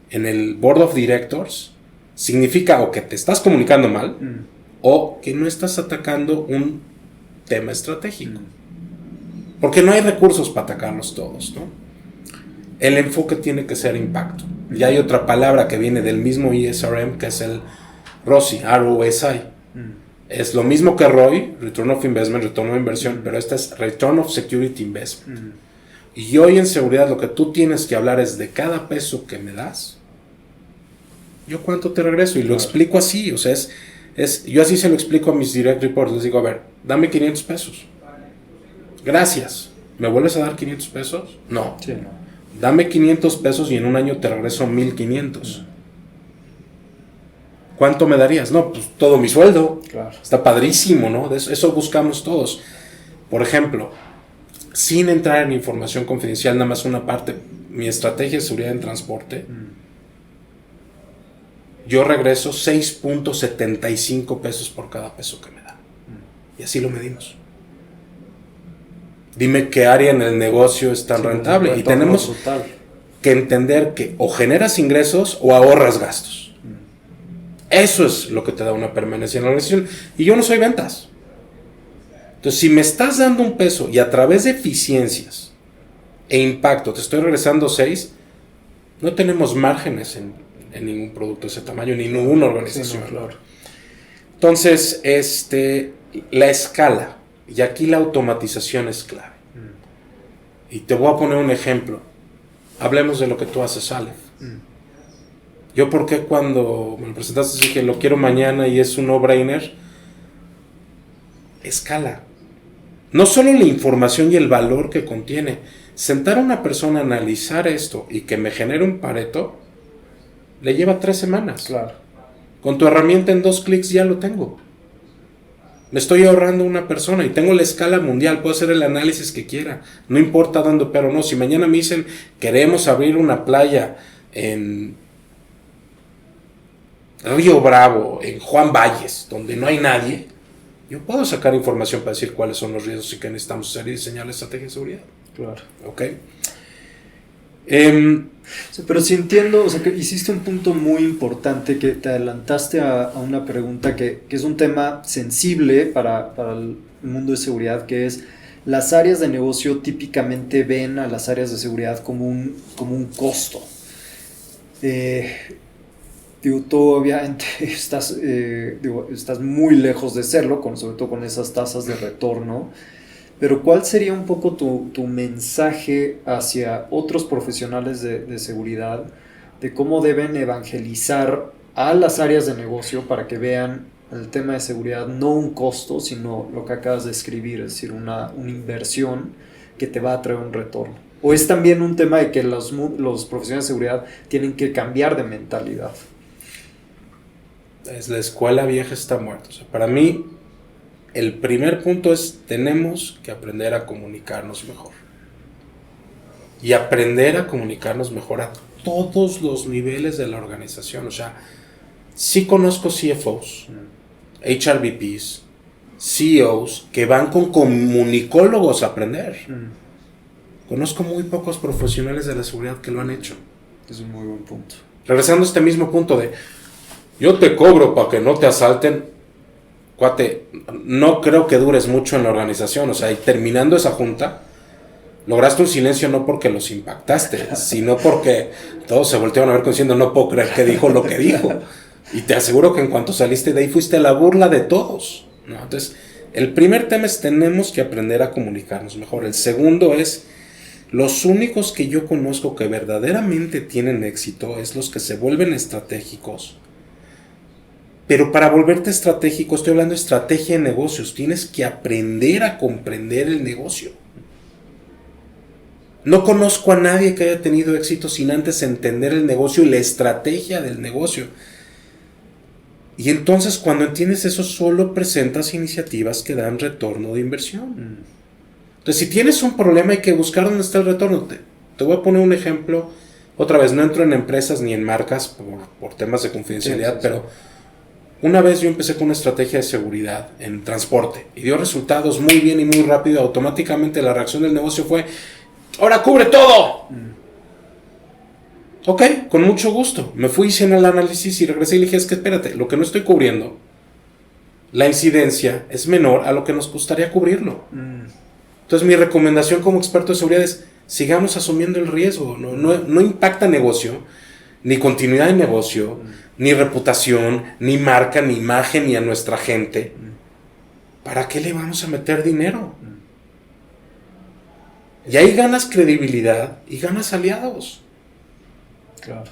en el Board of Directors, significa o que te estás comunicando mal o que no estás atacando un tema estratégico. Porque no hay recursos para atacarlos todos, ¿no? El enfoque tiene que ser impacto. Y hay otra palabra que viene del mismo ESRM, que es el ROSI, ROSI. Es lo mismo que ROI, Return of Investment, retorno de inversión, pero esta es Return of Security Investment. Y hoy en seguridad lo que tú tienes que hablar es de cada peso que me das, ¿yo cuánto te regreso? Y lo explico así, o sea, yo así se lo explico a mis direct reports. Les digo, a ver, dame 500 pesos. Gracias. ¿Me vuelves a dar 500 pesos? No. Sí, no. Dame 500 pesos y en un año te regreso 1500. ¿Cuánto me darías? No, pues todo mi sueldo. Claro. Está padrísimo, ¿no? Eso buscamos todos. Por ejemplo, sin entrar en información confidencial, nada más una parte, mi estrategia de seguridad en transporte, yo regreso 6.75 pesos por cada peso que me dan. Y así lo medimos. Dime qué área en el negocio es tan rentable. Y tenemos brutal. que entender que o generas ingresos o ahorras gastos. Eso es lo que te da una permanencia en la organización. Y yo no soy ventas. Entonces, si me estás dando un peso y a través de eficiencias e impacto te estoy regresando 6, no tenemos márgenes en ningún producto de ese tamaño, ni ninguna organización. Sí, no, claro. Entonces, la escala, y aquí la automatización es clave. Y te voy a poner un ejemplo. Hablemos de lo que tú haces, Aleph. Yo, ¿por qué cuando me lo presentaste dije, lo quiero mañana y es un no-brainer? Escala. No solo la información y el valor que contiene. Sentar a una persona a analizar esto y que me genere un Pareto, le lleva 3 semanas. Claro. Con tu herramienta en 2 clics ya lo tengo. Me estoy ahorrando una persona y tengo la escala mundial. Puedo hacer el análisis que quiera. No importa dónde, pero no. Si mañana me dicen, queremos abrir una playa en Río Bravo, en Juan Valles, donde no hay nadie, yo puedo sacar información para decir cuáles son los riesgos y qué necesitamos hacer y diseñar la estrategia de seguridad. Claro. ¿Ok? Pero sí entiendo, o sea, que hiciste un punto muy importante, que te adelantaste a una pregunta que es un tema sensible para el mundo de seguridad, que es: las áreas de negocio típicamente ven a las áreas de seguridad como un costo. Tú obviamente estás muy lejos de serlo, sobre todo con esas tasas de retorno. Pero ¿cuál sería un poco tu mensaje hacia otros profesionales de seguridad de cómo deben evangelizar a las áreas de negocio para que vean el tema de seguridad no un costo, sino lo que acabas de escribir, es decir, una inversión que te va a traer un retorno? ¿O es también un tema de que los profesionales de seguridad tienen que cambiar de mentalidad? La escuela vieja está muerta. O sea, para mí, el primer punto es: tenemos que aprender a comunicarnos mejor. Y aprender a comunicarnos mejor a todos los niveles de la organización. O sea, sí conozco CFOs, HRBPs, CEOs que van con comunicólogos a aprender. Conozco muy pocos profesionales de la seguridad que lo han hecho. Es un muy buen punto. Regresando a este mismo punto de: yo te cobro para que no te asalten. Cuate, no creo que dures mucho en la organización. O sea, y terminando esa junta, lograste un silencio no porque los impactaste, sino porque todos se voltearon a ver diciendo: no puedo creer que dijo lo que dijo. Y te aseguro que en cuanto saliste de ahí fuiste la burla de todos, ¿no? Entonces, el primer tema es: tenemos que aprender a comunicarnos mejor. El segundo es: los únicos que yo conozco que verdaderamente tienen éxito es los que se vuelven estratégicos. Pero para volverte estratégico, estoy hablando de estrategia de negocios. Tienes que aprender a comprender el negocio. No conozco a nadie que haya tenido éxito sin antes entender el negocio y la estrategia del negocio. Y entonces, cuando entiendes eso, solo presentas iniciativas que dan retorno de inversión. Entonces, si tienes un problema, hay que buscar dónde está el retorno. Te voy a poner un ejemplo. Otra vez, no entro en empresas ni en marcas por temas de confidencialidad, sí. Pero una vez yo empecé con una estrategia de seguridad en transporte y dio resultados muy bien y muy rápido. Automáticamente la reacción del negocio fue: ¡ahora cubre todo! Ok, con mucho gusto. Me fui, hice el análisis y regresé y le dije: es que espérate, lo que no estoy cubriendo, la incidencia es menor a lo que nos costaría cubrirlo. Entonces mi recomendación como experto de seguridad es: sigamos asumiendo el riesgo. No impacta negocio, ni continuidad de negocio, ni reputación, ni marca, ni imagen, ni a nuestra gente. ¿Para qué le vamos a meter dinero? Y ahí ganas credibilidad y ganas aliados. Claro.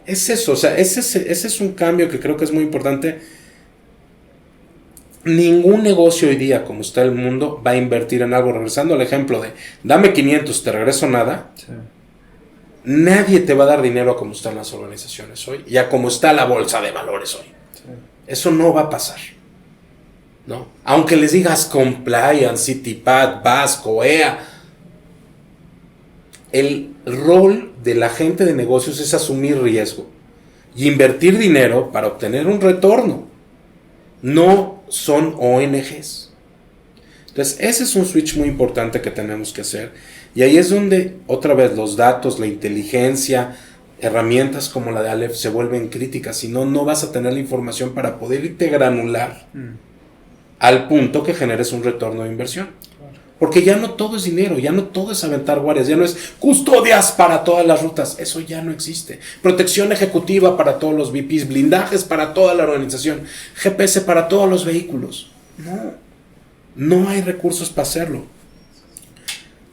Es eso, o sea, ese es un cambio que creo que es muy importante. Ningún negocio hoy día, como está el mundo, va a invertir en algo. Regresando al ejemplo de dame 500, te regreso nada. Sí. Nadie te va a dar dinero a como están las organizaciones hoy y a como está la bolsa de valores hoy. Sí. Eso no va a pasar, ¿no? Aunque les digas compliance, CityPad, Vasco, EA, el rol de la gente de negocios es asumir riesgo y invertir dinero para obtener un retorno. No son ONGs. Entonces, ese es un switch muy importante que tenemos que hacer. Y ahí es donde, otra vez, los datos, la inteligencia, herramientas como la de Aleph se vuelven críticas. Si no, no vas a tener la información para poder irte granular al punto que generes un retorno de inversión. Porque ya no todo es dinero, ya no todo es aventar guardias, ya no es custodias para todas las rutas. Eso ya no existe. Protección ejecutiva para todos los VPs, blindajes para toda la organización, GPS para todos los vehículos. No hay recursos para hacerlo.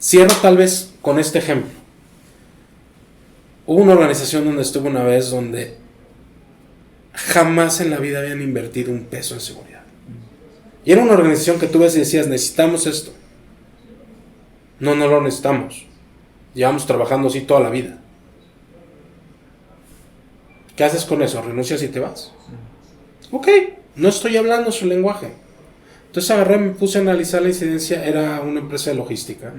Cierro tal vez con este ejemplo. Hubo una organización donde estuve una vez donde jamás en la vida habían invertido un peso en seguridad. Y era una organización que tú ves y decías, necesitamos esto. No lo necesitamos. Llevamos trabajando así toda la vida. ¿Qué haces con eso? ¿Renuncias y te vas? Ok, no estoy hablando su lenguaje. Entonces agarré, me puse a analizar la incidencia. Era una empresa de logística.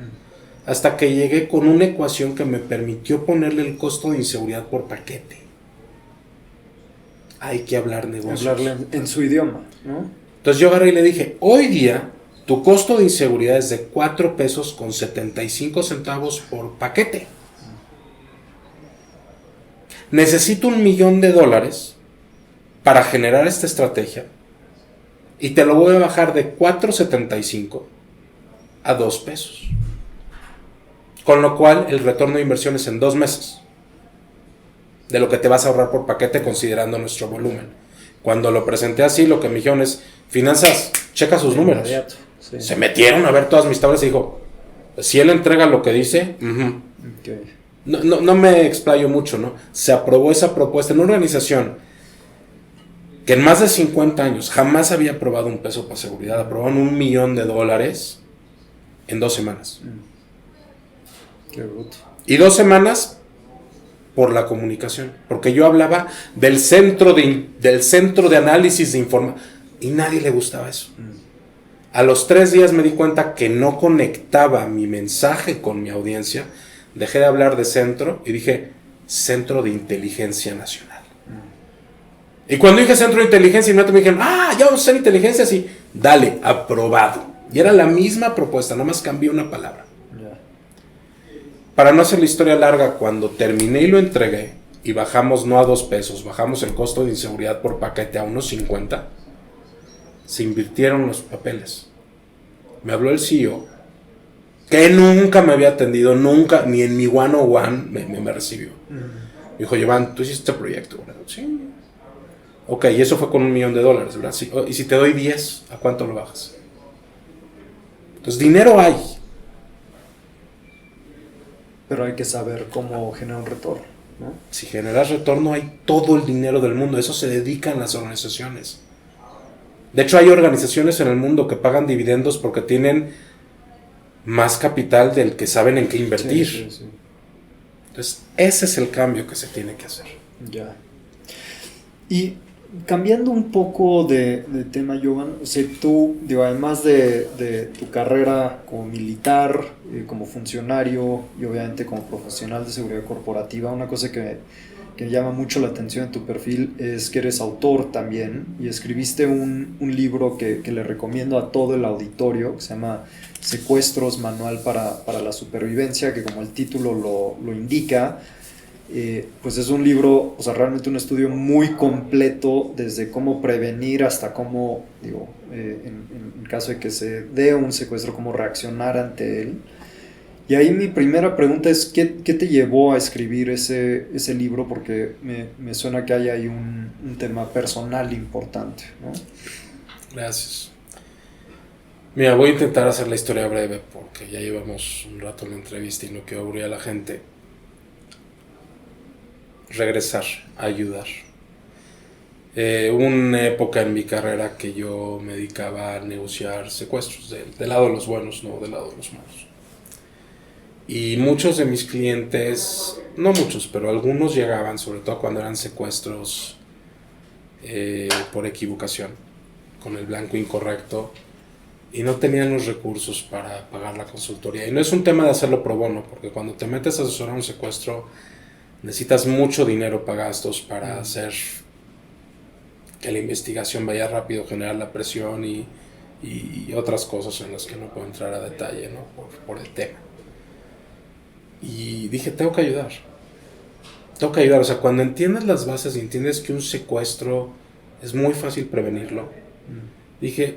Hasta que llegué con una ecuación que me permitió ponerle el costo de inseguridad por paquete. Hay que hablar negocios. Hablarle en su idioma, ¿no? Entonces yo agarré y le dije, hoy día tu costo de inseguridad es de 4 pesos con 75 centavos por paquete. Necesito $1 millón para generar esta estrategia y te lo voy a bajar de 4.75 a 2 pesos. Con lo cual el retorno de inversión es en 2 meses. De lo que te vas a ahorrar por paquete considerando nuestro volumen. Cuando lo presenté así, lo que me dijeron es, finanzas, checa sus números. Sí. Se metieron a ver todas mis tablas y dijo, si él entrega lo que dice, Okay. no me explayo mucho, ¿no? Se aprobó esa propuesta en una organización que en más de 50 años jamás había aprobado un peso para seguridad. Aprobaron $1 millón en 2 semanas. Qué bruto. Y 2 semanas por la comunicación. Porque yo hablaba del centro de análisis de información y nadie le gustaba eso. A los 3 días me di cuenta que no conectaba mi mensaje con mi audiencia. Dejé de hablar de centro y dije Centro de Inteligencia Nacional. Y cuando dije Centro de Inteligencia, inmediatamente me dijeron, ya vamos a hacer inteligencia así. Dale, aprobado. Y era la misma propuesta, nada más cambié una palabra. Para no hacer la historia larga, cuando terminé y lo entregué y bajamos no a 2 pesos, bajamos el costo de inseguridad por paquete a 1.50, se invirtieron los papeles. Me habló el CEO, que nunca me había atendido, nunca, ni en mi one-on-one me recibió. Me dijo, Jovan, tú hiciste este proyecto, ¿verdad? Sí. Ok, y eso fue con $1 millón, ¿verdad? Sí. Y si te doy 10, ¿a cuánto lo bajas? Entonces, dinero hay. Pero hay que saber cómo generar un retorno, ¿no? Si generas retorno, hay todo el dinero del mundo. Eso se dedican las organizaciones. De hecho, hay organizaciones en el mundo que pagan dividendos porque tienen más capital del que saben en qué invertir. Sí. Entonces, ese es el cambio que se tiene que hacer. Ya. Y cambiando un poco de tema, Jovan, o sea, tú, digo, además de tu carrera como militar, como funcionario y obviamente como profesional de seguridad corporativa, una cosa que me llama mucho la atención en tu perfil es que eres autor también y escribiste un libro que le recomiendo a todo el auditorio, que se llama Secuestros, Manual para la Supervivencia, que como el título lo indica, pues es un libro, o sea, realmente un estudio muy completo desde cómo prevenir hasta cómo, digo, en caso de que se dé un secuestro, cómo reaccionar ante él. Y ahí mi primera pregunta es, ¿qué te llevó a escribir ese libro? Porque me suena que hay ahí un tema personal importante, ¿no? Gracias. Mira, voy a intentar hacer la historia breve porque ya llevamos un rato en la entrevista y no quiero aburrir a la gente. Regresar, ayudar. Hubo una época en mi carrera que yo me dedicaba a negociar secuestros, del lado de los buenos, no del lado de los malos. Y muchos de mis clientes, no muchos, pero algunos llegaban, sobre todo cuando eran secuestros por equivocación, con el blanco incorrecto, y no tenían los recursos para pagar la consultoría. Y no es un tema de hacerlo pro bono, porque cuando te metes a asesorar un secuestro, necesitas mucho dinero para gastos, para hacer que la investigación vaya rápido, generar la presión y otras cosas en las que no puedo entrar a detalle, ¿no? por el tema. Y dije, tengo que ayudar. O sea, cuando entiendes las bases y entiendes que un secuestro es muy fácil prevenirlo, dije,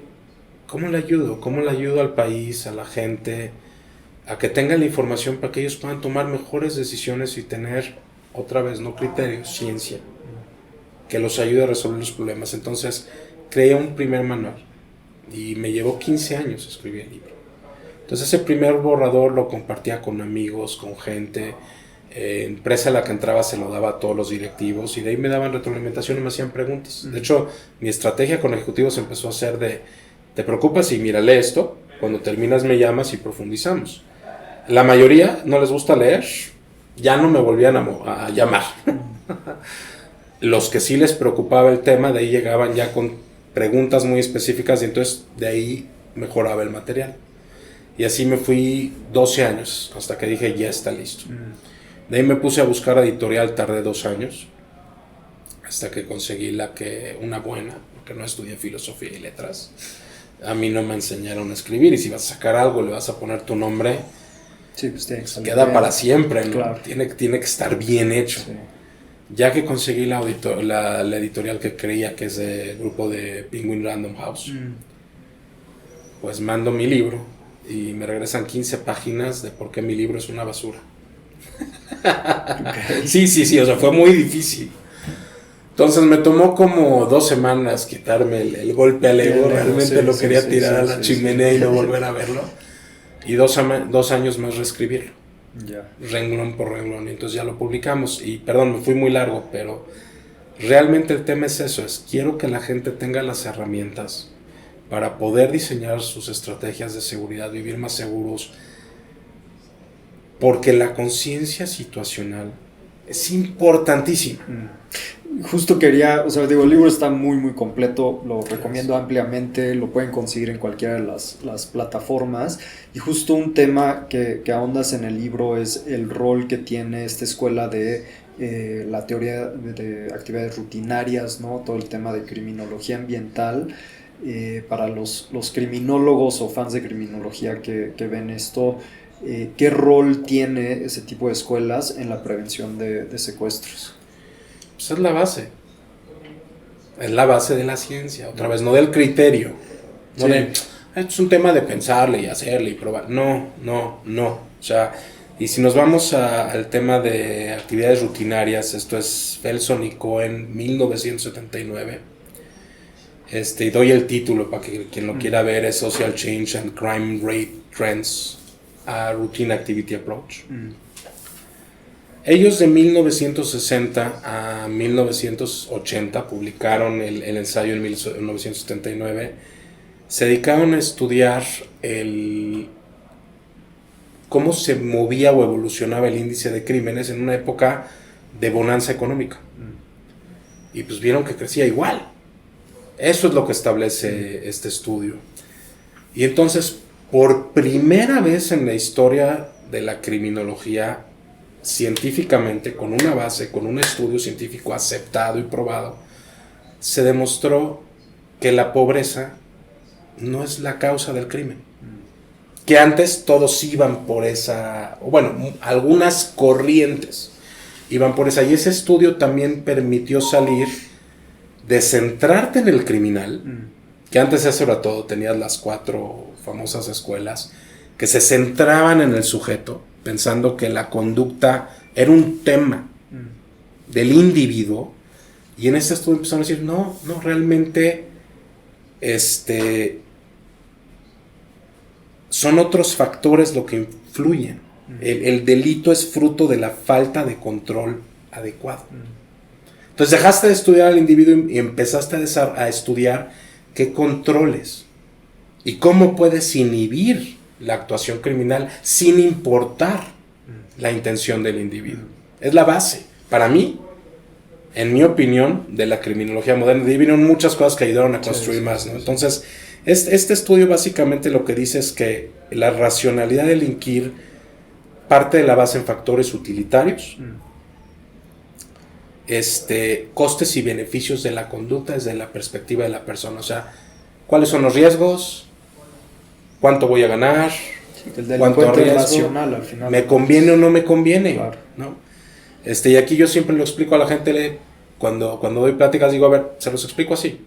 ¿cómo le ayudo? ¿Cómo le ayudo al país, a la gente, a que tengan la información para que ellos puedan tomar mejores decisiones y tener, otra vez, no criterios, ciencia, que los ayude a resolver los problemas? Entonces, creé un primer manual y me llevó 15 años escribir el libro. Entonces, ese primer borrador lo compartía con amigos, con gente, empresa a la que entraba se lo daba a todos los directivos, y de ahí me daban retroalimentación y me hacían preguntas. De hecho, mi estrategia con ejecutivos empezó a ser de, ¿te preocupas? Y mira, lee esto, cuando terminas me llamas y profundizamos. La mayoría no les gusta leer, ya no me volvían a llamar. Los que sí les preocupaba el tema, de ahí llegaban ya con preguntas muy específicas, y entonces de ahí mejoraba el material. Y así me fui 12 años, hasta que dije, ya está listo. De ahí me puse a buscar editorial, tardé 2 años, hasta que conseguí una buena, porque no estudié filosofía y letras. A mí no me enseñaron a escribir, y si vas a sacar algo, le vas a poner tu nombre, sí, pues queda bien. para siempre, ¿no? Claro. Tiene que estar bien hecho. Sí. Ya que conseguí la editorial que creía que es del grupo de Penguin Random House, pues mando mi libro y me regresan 15 páginas de por qué mi libro es una basura. Okay. Sí, o sea, fue muy difícil. Entonces me tomó como 2 semanas quitarme el golpe al ego. Realmente lo quería tirar a la chimenea y no volver a verlo. Y 2 años más reescribirlo. Renglón por renglón. Y entonces ya lo publicamos. Y perdón, me fui muy largo, pero realmente el tema es eso. Quiero que la gente tenga las herramientas para poder diseñar sus estrategias de seguridad, vivir más seguros, porque la conciencia situacional es importantísima. Justo quería, o sea, digo, el libro está muy muy completo, lo recomiendo ampliamente, lo pueden conseguir en cualquiera de las plataformas, y justo un tema que ahondas en el libro es el rol que tiene esta escuela de la teoría de actividades rutinarias, ¿no? Todo el tema de criminología ambiental. Para los criminólogos o fans de criminología que ven esto, ¿qué rol tiene ese tipo de escuelas en la prevención de secuestros? Pues es la base. Es la base de la ciencia, otra vez, no del criterio. No sí. Esto es un tema de pensarle y hacerle y probar. No. O sea, y si nos vamos al tema de actividades rutinarias, esto es Felson y Cohen, 1979. Y doy el título para que quien lo quiera ver, es Social Change and Crime Rate Trends, a Routine Activity Approach. Ellos de 1960 a 1980 publicaron el ensayo en 1979, se dedicaron a estudiar cómo se movía o evolucionaba el índice de crímenes en una época de bonanza económica. Y pues vieron que crecía igual. Eso es lo que establece este estudio. Y entonces, por primera vez en la historia de la criminología, científicamente, con una base, con un estudio científico aceptado y probado, se demostró que la pobreza no es la causa del crimen. Que antes todos iban por esa, bueno, algunas corrientes iban por esa, y ese estudio también permitió salir de centrarte en el criminal, que antes eso era todo, tenías las 4 famosas escuelas que se centraban en el sujeto, pensando que la conducta era un tema del individuo, y en este estudio empezaron a decir, no, realmente son otros factores lo que influyen. El delito es fruto de la falta de control adecuado. Entonces dejaste de estudiar al individuo y empezaste a estudiar qué controles y cómo puedes inhibir la actuación criminal sin importar la intención del individuo. Es la base, para mí, en mi opinión, de la criminología moderna. De ahí vinieron muchas cosas que ayudaron a construir más, ¿no? Entonces, este estudio básicamente lo que dice es que la racionalidad de delinquir parte de la base en factores utilitarios, costes y beneficios de la conducta desde la perspectiva de la persona. O sea, ¿cuáles son los riesgos? ¿Cuánto voy a ganar? Sí, el delincuente es racional al final. ¿Me conviene o no me conviene? Claro. ¿No? Y aquí yo siempre lo explico a la gente, cuando doy pláticas, digo, a ver, se los explico así.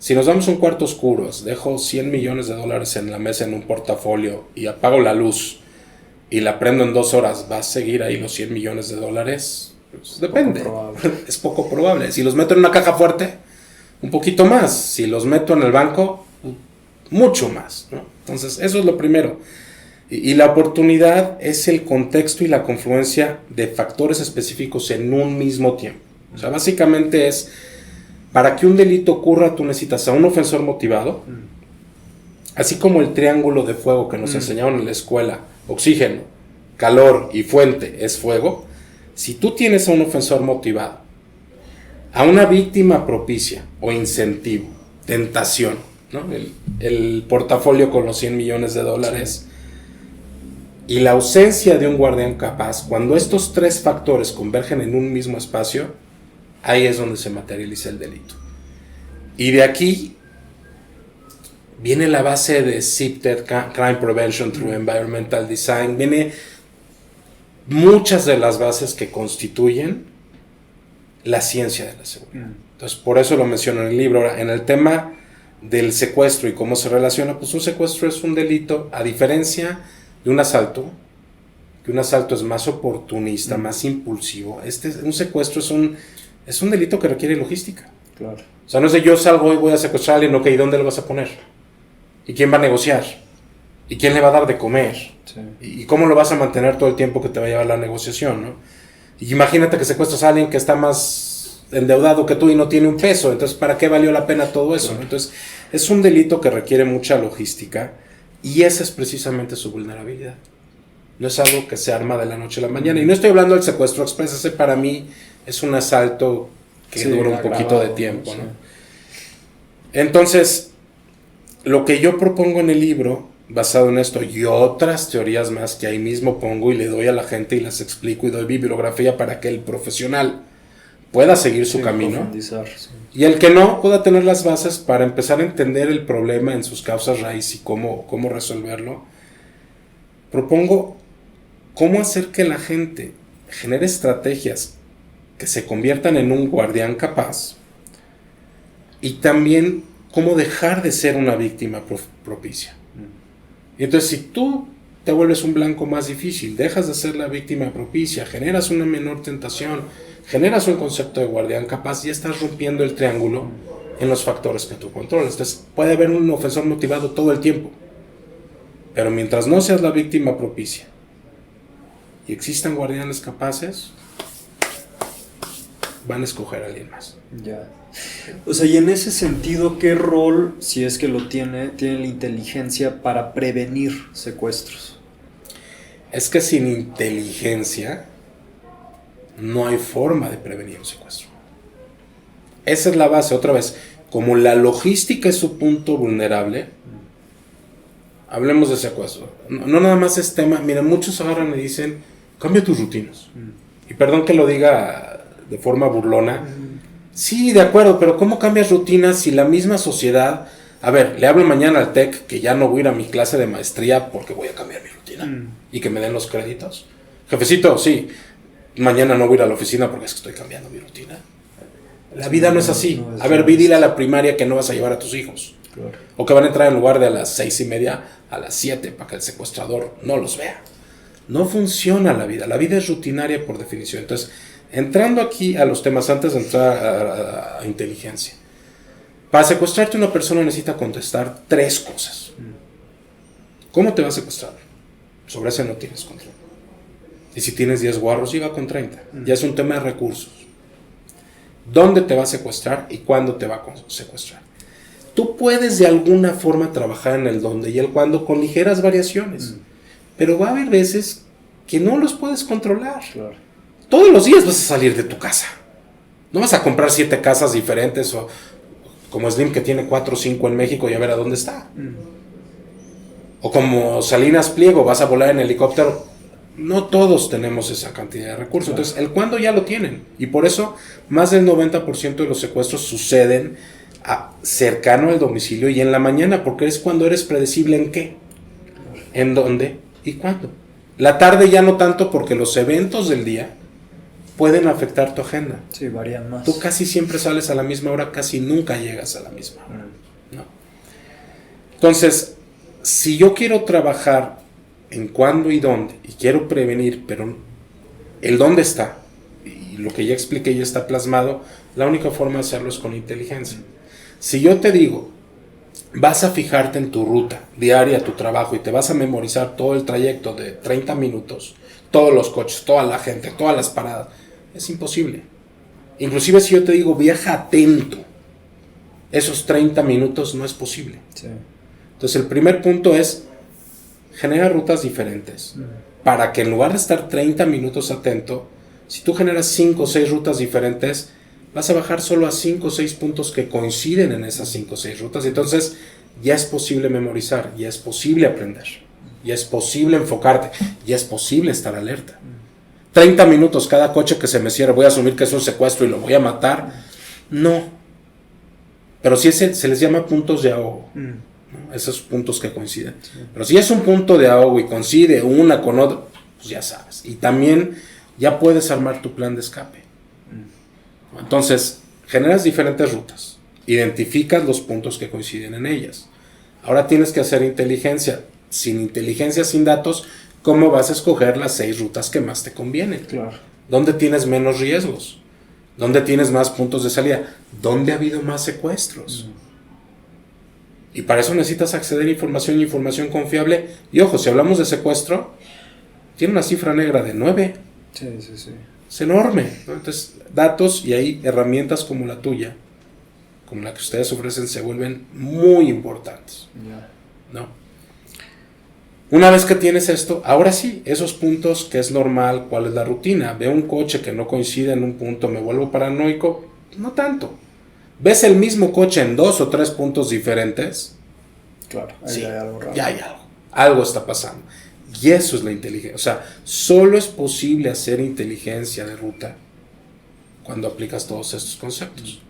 Si nos damos un cuarto oscuro, dejo $100 millones en la mesa en un portafolio y apago la luz y la prendo en 2 horas, ¿va a seguir ahí los $100 millones? Pues depende. Es poco probable. Si los meto en una caja fuerte, un poquito más. Si los meto en el banco, mucho más, ¿no? Entonces, eso es lo primero. Y la oportunidad es el contexto y la confluencia de factores específicos en un mismo tiempo. O sea, básicamente es, para que un delito ocurra, tú necesitas a un ofensor motivado, así como el triángulo de fuego que nos enseñaron en la escuela, oxígeno, calor y fuente es fuego. Si tú tienes a un ofensor motivado, a una víctima propicia o incentivo, tentación, ¿no? El portafolio con los $100 millones, sí, y la ausencia de un guardián capaz, cuando estos 3 factores convergen en un mismo espacio, ahí es donde se materializa el delito. Y de aquí viene la base de CPTED, Crime Prevention Through Environmental Design, viene muchas de las bases que constituyen la ciencia de la seguridad. Entonces, por eso lo menciono en el libro. Ahora, en el tema del secuestro y cómo se relaciona, pues un secuestro es un delito, a diferencia de un asalto, que un asalto es más oportunista, más impulsivo. Un secuestro es un delito que requiere logística. Claro. O sea, no es de yo salgo y voy a secuestrar a alguien, ok, ¿dónde lo vas a poner? ¿Y quién va a negociar? ¿Y quién le va a dar de comer? Sí. ¿Y cómo lo vas a mantener todo el tiempo que te va a llevar la negociación, ¿no? Y imagínate que secuestras a alguien que está más endeudado que tú y no tiene un peso, entonces ¿para qué valió la pena todo eso? ¿No? Entonces, es un delito que requiere mucha logística y esa es precisamente su vulnerabilidad. No es algo que se arma de la noche a la mañana. Y no estoy hablando del secuestro express, ese para mí es un asalto que dura un poquito de tiempo, ¿no? Entonces, lo que yo propongo en el libro, basado en esto y otras teorías más que ahí mismo pongo y le doy a la gente y las explico y doy bibliografía para que el profesional pueda seguir su camino, sí, y el que no pueda tener las bases para empezar a entender el problema en sus causas raíz y cómo resolverlo. Propongo cómo hacer que la gente genere estrategias que se conviertan en un guardián capaz y también cómo dejar de ser una víctima propicia. Y entonces, si tú te vuelves un blanco más difícil, dejas de ser la víctima propicia, generas una menor tentación, generas un concepto de guardián capaz, ya estás rompiendo el triángulo en los factores que tú controlas. Entonces, puede haber un ofensor motivado todo el tiempo, pero mientras no seas la víctima propicia y existan guardianes capaces, van a escoger a alguien más. Ya. O sea, y en ese sentido, ¿qué rol, si es que lo tiene la inteligencia para prevenir secuestros? Es que sin inteligencia no hay forma de prevenir un secuestro. Esa es la base, otra vez. Como la logística es su punto vulnerable, hablemos de secuestro. No nada más es tema. Mira, muchos agarran y dicen, cambia tus rutinas. Y perdón que lo diga de forma burlona. Sí, de acuerdo, pero ¿cómo cambias rutinas si la misma sociedad... A ver, le hablo mañana al TEC que ya no voy a ir a mi clase de maestría porque voy a cambiar mi rutina y que me den los créditos. Jefecito, sí, mañana no voy a ir a la oficina porque es que estoy cambiando mi rutina. La vida no es así. A ver, dile a la primaria que no vas a llevar a tus hijos. Claro. O que van a entrar en lugar de a las 6:30 a las 7 para que el secuestrador no los vea. No funciona la vida. La vida es rutinaria por definición. Entonces, entrando aquí a los temas antes de entrar a inteligencia. Para secuestrarte una persona necesita contestar 3 cosas. ¿Cómo te va a secuestrar? Sobre eso no tienes control. Y si tienes 10 guarros, llega con 30. Ya es un tema de recursos. dónde te va a secuestrar y cuándo te va a secuestrar. Tú puedes de alguna forma trabajar en el dónde y el cuándo con ligeras variaciones, pero va a haber veces que no los puedes controlar. Claro. Todos los días vas a salir de tu casa. No vas a comprar 7 casas diferentes o como Slim que tiene 4 o 5 en México y a ver a dónde está. O como Salinas Pliego, vas a volar en helicóptero. No todos tenemos esa cantidad de recursos. Claro. Entonces, el cuándo ya lo tienen. Y por eso, más del 90% de los secuestros suceden cercano al domicilio y en la mañana, porque es cuando eres predecible en qué, en dónde y cuándo. La tarde ya no tanto, porque los eventos del día pueden afectar tu agenda. Sí, varían más. Tú casi siempre sales a la misma hora, casi nunca llegas a la misma hora. ¿No? Entonces, si yo quiero trabajar en cuándo y dónde, y quiero prevenir, pero el dónde está, y lo que ya expliqué ya está plasmado, la única forma de hacerlo es con inteligencia. Si yo te digo, vas a fijarte en tu ruta diaria, tu trabajo, y te vas a memorizar todo el trayecto de 30 minutos, todos los coches, toda la gente, todas las paradas, es imposible. Inclusive si yo te digo, viaja atento, esos 30 minutos no es posible. Sí. Entonces el primer punto es, genera rutas diferentes, para que en lugar de estar 30 minutos atento, si tú generas 5 o 6 rutas diferentes, vas a bajar solo a 5 o 6 puntos que coinciden en esas 5 o 6 rutas. Entonces ya es posible memorizar, ya es posible aprender, ya es posible enfocarte, ya es posible estar alerta. 30 minutos cada coche que se me cierre, voy a asumir que es un secuestro y lo voy a matar. No. Pero sí se les llama puntos de ahogo, ¿no? Esos puntos que coinciden. Pero si es un punto de ahogo y coincide una con otra, pues ya sabes. Y también ya puedes armar tu plan de escape. Entonces, generas diferentes rutas, identificas los puntos que coinciden en ellas. Ahora tienes que hacer inteligencia. Sin inteligencia, sin datos, ¿cómo vas a escoger las 6 rutas que más te convienen? Claro. ¿Dónde tienes menos riesgos? ¿Dónde tienes más puntos de salida? ¿Dónde ha habido más secuestros? Y para eso necesitas acceder a información y información confiable. Y ojo, si hablamos de secuestro, tiene una cifra negra de 9. Sí, sí, sí. Es enorme, ¿no? Entonces, datos y ahí herramientas como la tuya, como la que ustedes ofrecen, se vuelven muy importantes, ¿no? Una vez que tienes esto, ahora sí, esos puntos que es normal, ¿cuál es la rutina? Veo un coche que no coincide en un punto, ¿me vuelvo paranoico? No tanto. ¿Ves el mismo coche en 2 o 3 puntos diferentes? Claro, ahí Sí, hay algo raro. ya hay algo. Algo está pasando. Y eso es la inteligencia. O sea, solo es posible hacer inteligencia de ruta cuando aplicas todos estos conceptos.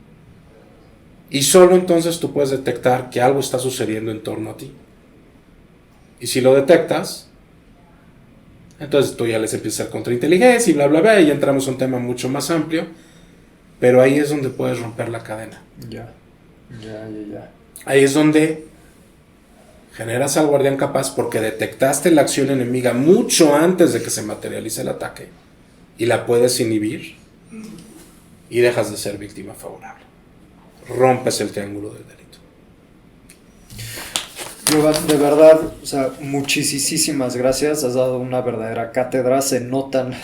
Y solo entonces tú puedes detectar que algo está sucediendo en torno a ti. Y si lo detectas, entonces tú ya les empiezas a hacer contrainteligencia y bla, bla, bla, y ya entramos a un tema mucho más amplio, pero ahí es donde puedes romper la cadena. Ya. Ahí es donde generas al guardián capaz porque detectaste la acción enemiga mucho antes de que se materialice el ataque y la puedes inhibir y dejas de ser víctima favorable. Rompes el triángulo del delito. Yogan, de verdad, o sea, muchísimas gracias, has dado una verdadera cátedra, se notan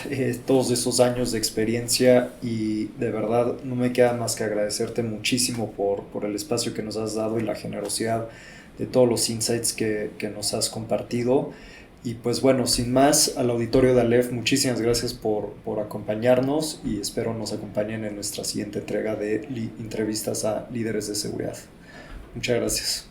todos esos años de experiencia y de verdad no me queda más que agradecerte muchísimo por el espacio que nos has dado y la generosidad de todos los insights que nos has compartido. Y pues bueno, sin más, al auditorio de Aleph, muchísimas gracias por acompañarnos y espero nos acompañen en nuestra siguiente entrega de entrevistas a líderes de seguridad. Muchas gracias.